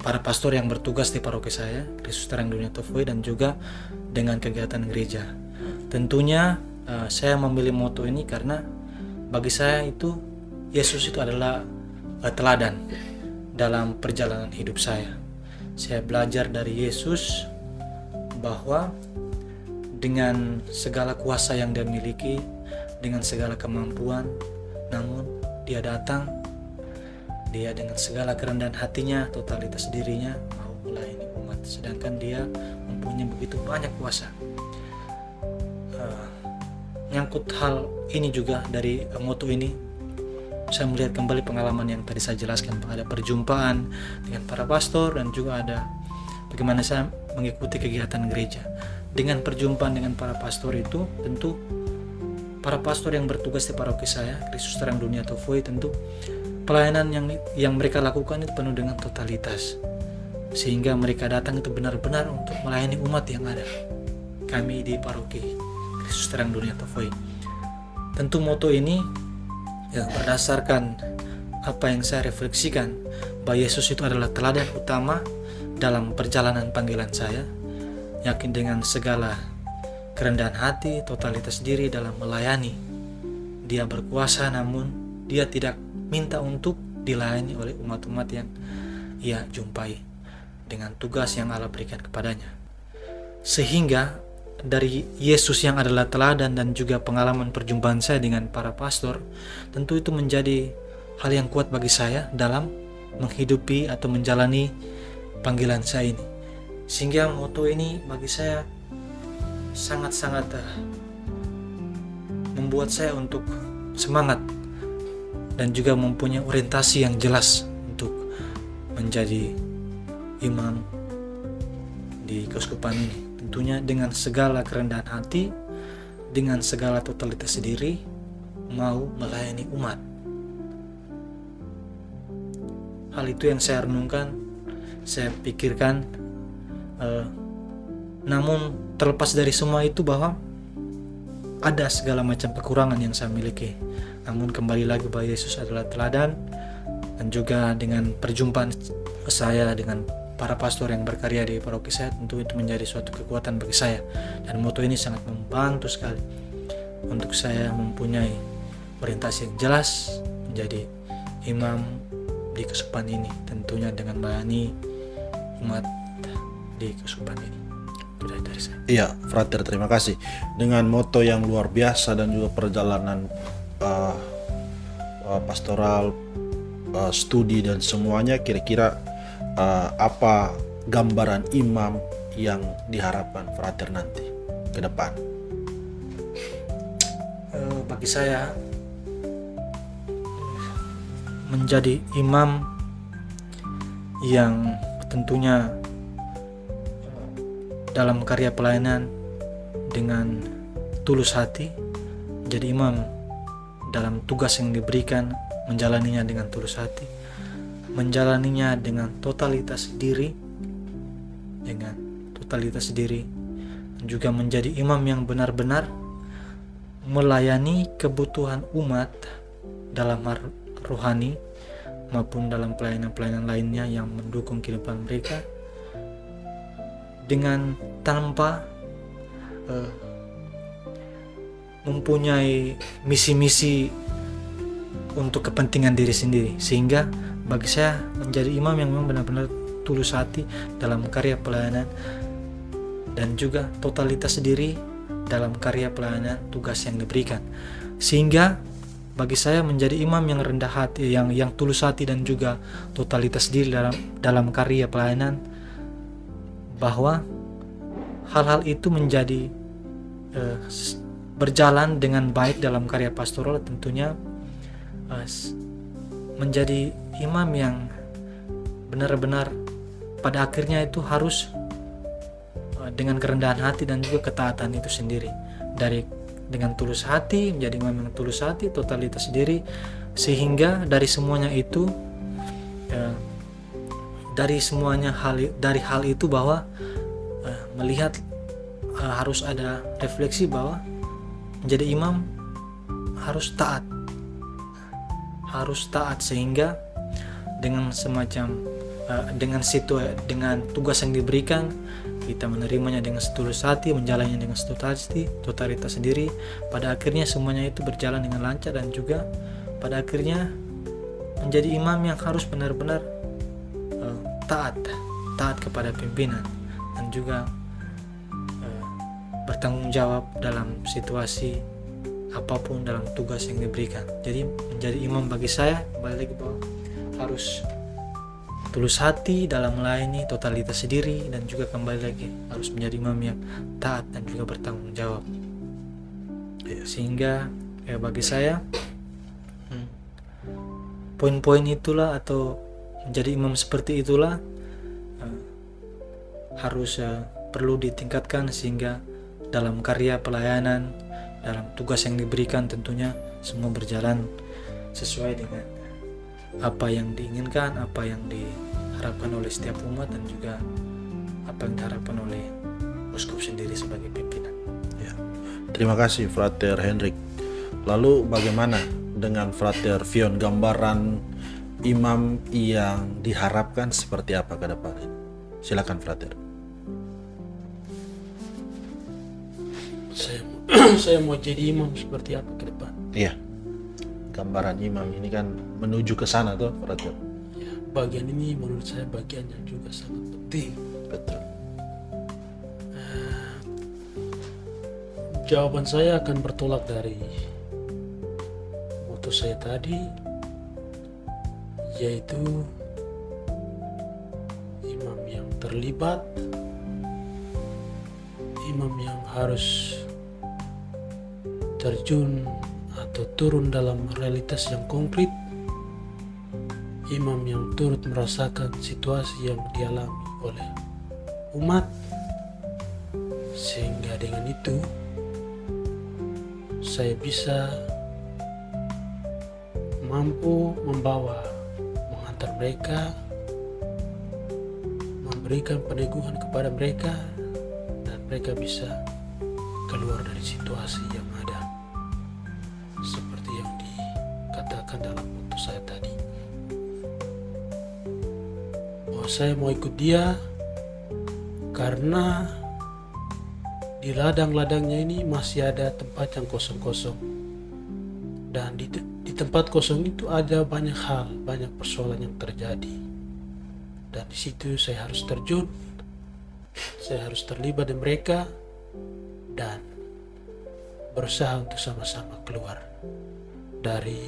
para pastor yang bertugas di paroki saya, Kristus Terang Dunia Tovoi, dan juga dengan kegiatan gereja. Tentunya saya memilih moto ini karena bagi saya itu Yesus itu adalah teladan dalam perjalanan hidup saya. Saya belajar dari Yesus bahwa dengan segala kuasa yang dia miliki, dengan segala kemampuan, namun dia datang, dia dengan segala kerendahan hatinya, totalitas dirinya mau melayani umat, sedangkan dia mempunyai begitu banyak kuasa. Nyangkut hal ini juga dari moto ini, saya melihat kembali pengalaman yang tadi saya jelaskan, ada perjumpaan dengan para pastor dan juga ada bagaimana saya mengikuti kegiatan gereja. Dengan perjumpaan dengan para pastor itu, tentu para pastor yang bertugas di paroki saya, Kristus Terang Dunia Tovoi, tentu pelayanan yang mereka lakukan itu penuh dengan totalitas, sehingga mereka datang itu benar-benar untuk melayani umat yang ada. Kami di paroki Kristus Terang Dunia Tovoi. Tentu moto ini berdasarkan apa yang saya refleksikan, bahwa Yesus itu adalah teladan utama dalam perjalanan panggilan saya, yakin dengan segala kerendahan hati, totalitas diri dalam melayani. Dia berkuasa, namun dia tidak minta untuk dilayani oleh umat-umat yang ia jumpai dengan tugas yang Allah berikan kepadanya. Sehingga dari Yesus yang adalah teladan dan juga pengalaman perjumpaan saya dengan para pastor, tentu itu menjadi hal yang kuat bagi saya dalam menghidupi atau menjalani panggilan saya ini. Sehingga moto ini bagi saya sangat-sangat membuat saya untuk semangat dan juga mempunyai orientasi yang jelas untuk menjadi imam di keuskupan ini. Tentunya dengan segala kerendahan hati, dengan segala totalitas diri, mau melayani umat. Hal itu yang saya renungkan, saya pikirkan. Namun terlepas dari semua itu, bahwa ada segala macam kekurangan yang saya miliki, namun kembali lagi bahwa Yesus adalah teladan, dan juga dengan perjumpaan saya dengan para pastor yang berkarya di paroki saya, tentu itu menjadi suatu kekuatan bagi saya, dan moto ini sangat membantu sekali untuk saya mempunyai orientasi yang jelas menjadi imam di keuskupan ini, tentunya dengan melayani umat di keuskupan ini. Itu dari saya. Iya, Frater, terima kasih. Dengan moto yang luar biasa dan juga perjalanan pastoral studi dan semuanya, kira-kira apa gambaran imam yang diharapkan frater nanti ke depan? Bagi saya, menjadi imam yang tentunya dalam karya pelayanan dengan tulus hati, menjadi imam dalam tugas yang diberikan, menjalaninya dengan tulus hati, menjalaninya dengan totalitas diri, dan juga menjadi imam yang benar-benar melayani kebutuhan umat dalam rohani maupun dalam pelayanan-pelayanan lainnya yang mendukung kehidupan mereka, dengan tanpa mempunyai misi-misi untuk kepentingan diri sendiri. Sehingga bagi saya, menjadi imam yang memang benar-benar tulus hati dalam karya pelayanan dan juga totalitas diri dalam karya pelayanan tugas yang diberikan. Sehingga bagi saya, menjadi imam yang rendah hati, yang tulus hati dan juga totalitas diri dalam karya pelayanan, bahwa hal-hal itu menjadi berjalan dengan baik dalam karya pastoral, tentunya menjadi imam yang benar-benar pada akhirnya itu harus dengan kerendahan hati dan juga ketaatan itu sendiri. Dengan tulus hati, menjadi imam yang tulus hati, totalitas diri, sehingga dari semuanya itu, dari hal itu bahwa melihat harus ada refleksi bahwa menjadi imam harus taat, sehingga dengan semacam dengan tugas yang diberikan, kita menerimanya dengan setulus hati, menjalannya dengan setulus hati, totalitas sendiri. Pada akhirnya semuanya itu berjalan dengan lancar, dan juga pada akhirnya menjadi imam yang harus benar-benar taat kepada pimpinan, dan juga bertanggung jawab dalam situasi apapun dalam tugas yang diberikan. Jadi menjadi imam bagi saya, kembali lagi bahwa harus tulus hati dalam melayani, totalitas diri, dan juga kembali lagi harus menjadi imam yang taat dan juga bertanggung jawab. Sehingga bagi saya, poin-poin itulah, atau menjadi imam seperti itulah harus perlu ditingkatkan, sehingga dalam karya pelayanan, dalam tugas yang diberikan, tentunya semua berjalan sesuai dengan apa yang diinginkan, apa yang diharapkan oleh setiap umat, dan juga apa yang diharapkan oleh uskup sendiri sebagai pimpinan. Ya. Terima kasih Frater Hendrik. Lalu bagaimana dengan Frater Vion, gambaran imam yang diharapkan seperti apa ke depan? Silakan Frater. Saya mau jadi imam seperti apa ke depan? Iya. Gambaran imam ini kan menuju ke sana tuh, Frater. Ya, bagian ini menurut saya bagian yang juga sangat penting. Betul. Jawaban saya akan bertolak dari moto saya tadi, yaitu imam yang terlibat, imam yang harus terjun atau turun dalam realitas yang konkret, imam yang turut merasakan situasi yang dialami oleh umat, sehingga dengan itu saya bisa mampu mengantar mereka, memberikan peneguhan kepada mereka, dan mereka bisa keluar dari situasi yang ada, seperti yang dikatakan dalam moto saya tadi. Bahwa saya mau ikut dia karena di ladang-ladangnya ini masih ada tempat yang kosong-kosong, dan di tempat kosong itu ada banyak hal, banyak persoalan yang terjadi, dan di situ saya harus terjun, saya harus terlibat dengan mereka dan berusaha untuk sama-sama keluar dari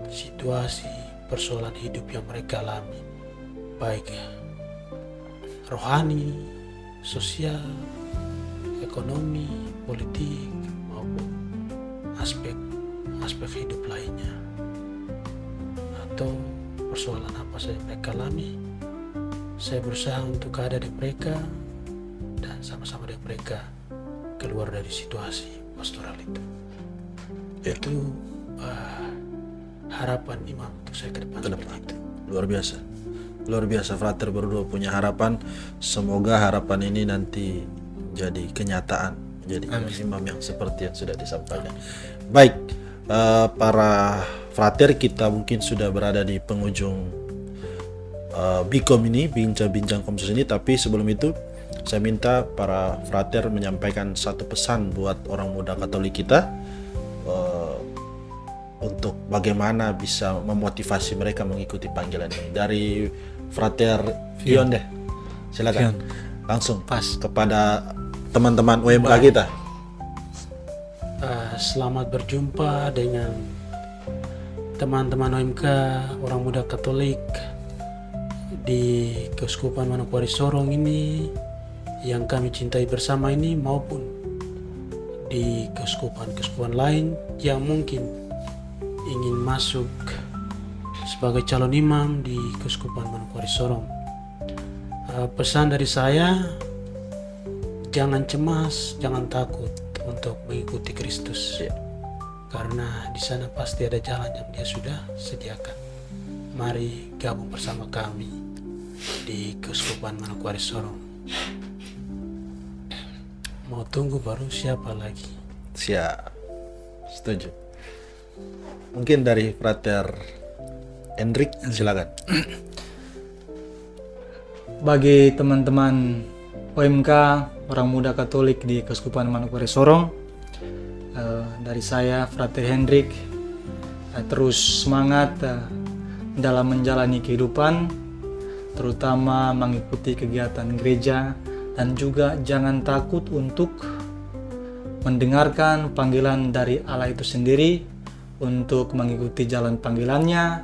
situasi persoalan hidup yang mereka alami, baik rohani, sosial, ekonomi, politik, maupun aspek hidup lainnya, atau persoalan apa saja mereka alami. Saya berusaha untuk ada di mereka dan sama-sama dengan mereka keluar dari situasi pastoral itu. Itu harapan imam untuk saya ke depan. Itu Luar biasa frater berdua punya harapan. Semoga harapan ini nanti jadi kenyataan, jadi imam yang seperti yang sudah disampaikan. Baik, para frater, kita mungkin sudah berada di penghujung Bikom ini, bincang-bincang Komsos ini. Tapi sebelum itu saya minta para frater menyampaikan satu pesan buat orang muda Katolik kita, untuk bagaimana bisa memotivasi mereka mengikuti panggilan ini. Dari frater Fion deh, silakan langsung kepada teman-teman OMK kita. Selamat berjumpa dengan teman-teman OMK, orang muda Katolik di Keuskupan Manokwari Sorong ini yang kami cintai bersama ini, maupun di keuskupan-keuskupan lain yang mungkin ingin masuk sebagai calon imam di Keuskupan Manokwari Sorong. Pesan dari saya, jangan cemas, jangan takut untuk mengikuti Kristus, karena di sana pasti ada jalan yang Dia sudah sediakan. Mari gabung bersama kami di Keuskupan Manokwari Sorong. Mau tunggu baru siapa lagi? Siap, setuju. Mungkin dari frater Hendrik, silakan. Bagi teman-teman OMK, orang muda Katolik di Keuskupan Manokwari Sorong, dari saya frater Hendrik, terus semangat dalam menjalani kehidupan, terutama mengikuti kegiatan gereja, dan juga jangan takut untuk mendengarkan panggilan dari Allah itu sendiri untuk mengikuti jalan panggilannya,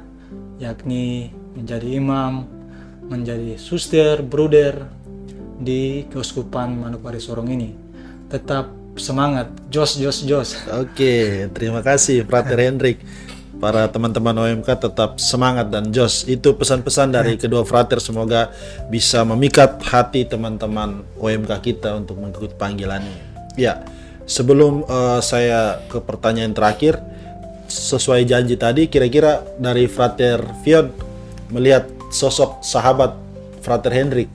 yakni menjadi imam, menjadi suster, bruder di Keuskupan Manokwari Sorong ini. Tetap semangat, jos. Oke, terima kasih frater Hendrik. Para teman-teman OMK tetap semangat dan jos. Itu pesan-pesan dari kedua frater, semoga bisa memikat hati teman-teman OMK kita untuk mengikuti panggilannya. Ya, sebelum saya ke pertanyaan terakhir, sesuai janji tadi, kira-kira dari frater Fion melihat sosok sahabat frater Hendrik,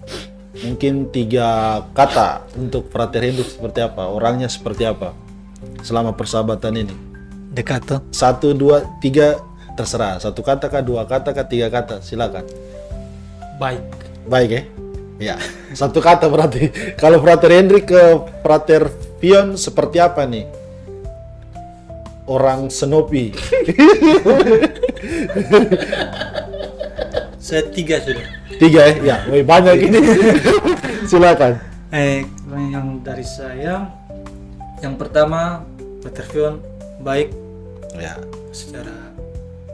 mungkin 3 kata untuk frater Hendrik seperti apa? Orangnya seperti apa selama persahabatan ini? Dekat tuh. 1, 2, 3, terserah. 1 kata kah, 2 kata kah, 3 kata, silakan. Baik ya? Ya, 1 kata berarti. Kalau frater Hendrik ke frater Fion seperti apa nih? Orang senopi. Saya 3 sudah. 3 ya? Ya, banyak ini. Silakan. Yang dari saya, yang pertama, frater Fion baik, Ya, secara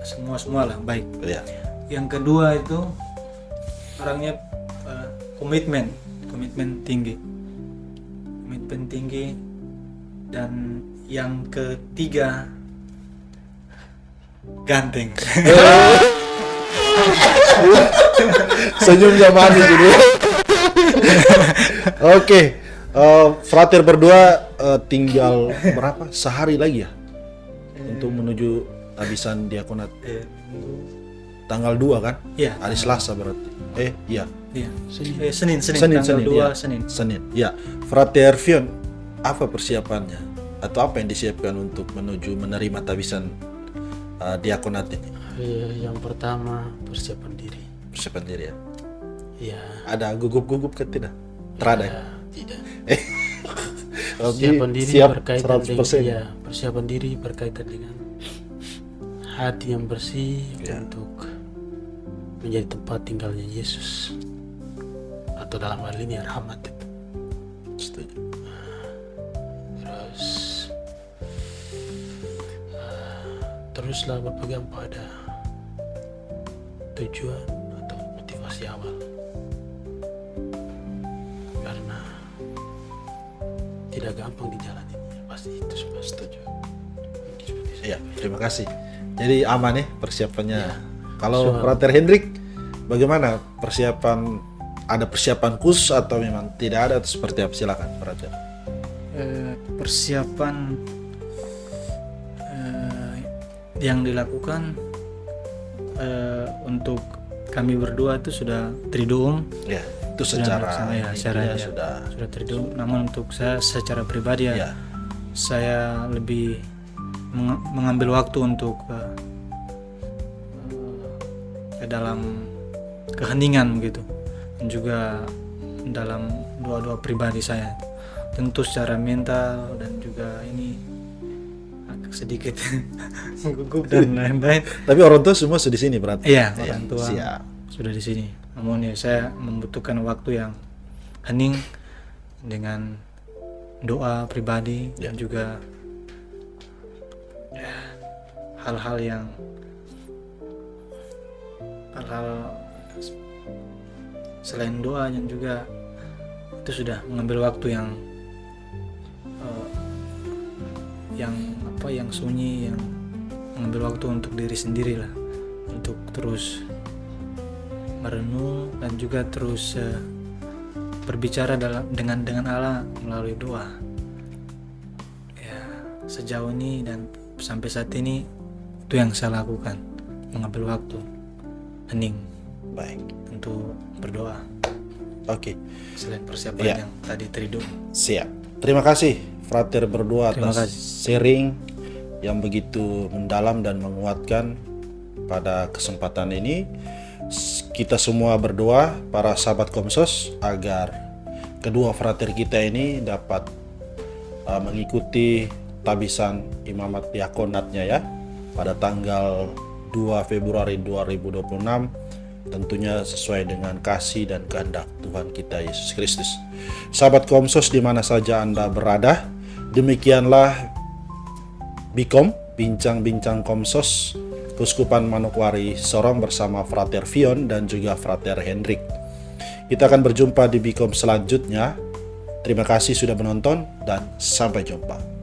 semua lah baik. ya. Yang kedua itu orangnya komitmen tinggi, dan yang ketiga ganteng. Senyumnya manis ini. Oke, frater berdua tinggal berapa? Sehari lagi ya? Untuk menuju habisan diakonat. Tanggal 2 kan? Iya. Hari Selasa berarti. Iya. Iya. Senin. Senin, Tanggal 2 ya. Senin. Ya. Frater Fion, apa persiapannya? Atau apa yang disiapkan untuk menuju menerima tabisan diakonat ini? Yang pertama, persiapan diri. Persiapan diri ya. Ya, Ada gugup-gugup ke tidak? Terada ya? tidak. Oke, Persiapan diri siap berkaitan 100%. dengan persiapan diri berkaitan dengan hati yang bersih untuk menjadi tempat tinggalnya Yesus, atau dalam hal ini rahmat itu. Setuju. Teruslah berpegang pada tujuan atau motivasi awal, karena tidak gampang dijalaninnya, pasti itu semua setuju. Iya, terima kasih. Jadi aman ya persiapannya. Ya, Kalau Frater Hendrik, bagaimana persiapan? Ada persiapan khusus atau memang tidak ada atau seperti apa? Silakan Frater. Persiapan yang dilakukan untuk kami berdua itu sudah triduum. Ya, itu secara secara sudah triduum. Namun untuk saya secara pribadi ya. Saya lebih mengambil waktu untuk ke dalam keheningan begitu, dan juga dalam doa-doa pribadi saya. Tentu secara mental dan juga ini agak sedikit gugup dan lain-lain. Tapi orang tua semua sudah di sini berarti. Iya, orang tua siap. sudah di sini. Namun ya saya membutuhkan waktu yang hening dengan doa pribadi dan juga hal-hal selain doa, yang juga itu sudah mengambil waktu yang sunyi, yang mengambil waktu untuk diri sendiri lah, untuk terus merenung dan juga terus berbicara dengan Allah melalui doa. Ya, sejauh ini dan sampai saat ini itu yang saya lakukan, mengambil waktu hening Baik. untuk berdoa. Oke. Selain persiapan yang tadi triduum. Siap. Terima kasih Frater berdua Terima atas kasih. sharing yang begitu mendalam dan menguatkan pada kesempatan ini. Kita semua berdoa, para sahabat Komsos, agar kedua frater kita ini dapat mengikuti tabisan imamat diakonatnya ya pada tanggal 2 Februari 2026, tentunya sesuai dengan kasih dan kehendak Tuhan kita Yesus Kristus. Sahabat Komsos di mana saja Anda berada, demikianlah Bikom, Bincang-Bincang Komsos, Keuskupan Manokwari Sorong bersama Frater Vion dan juga Frater Hendrik. Kita akan berjumpa di Bikom selanjutnya. Terima kasih sudah menonton dan sampai jumpa.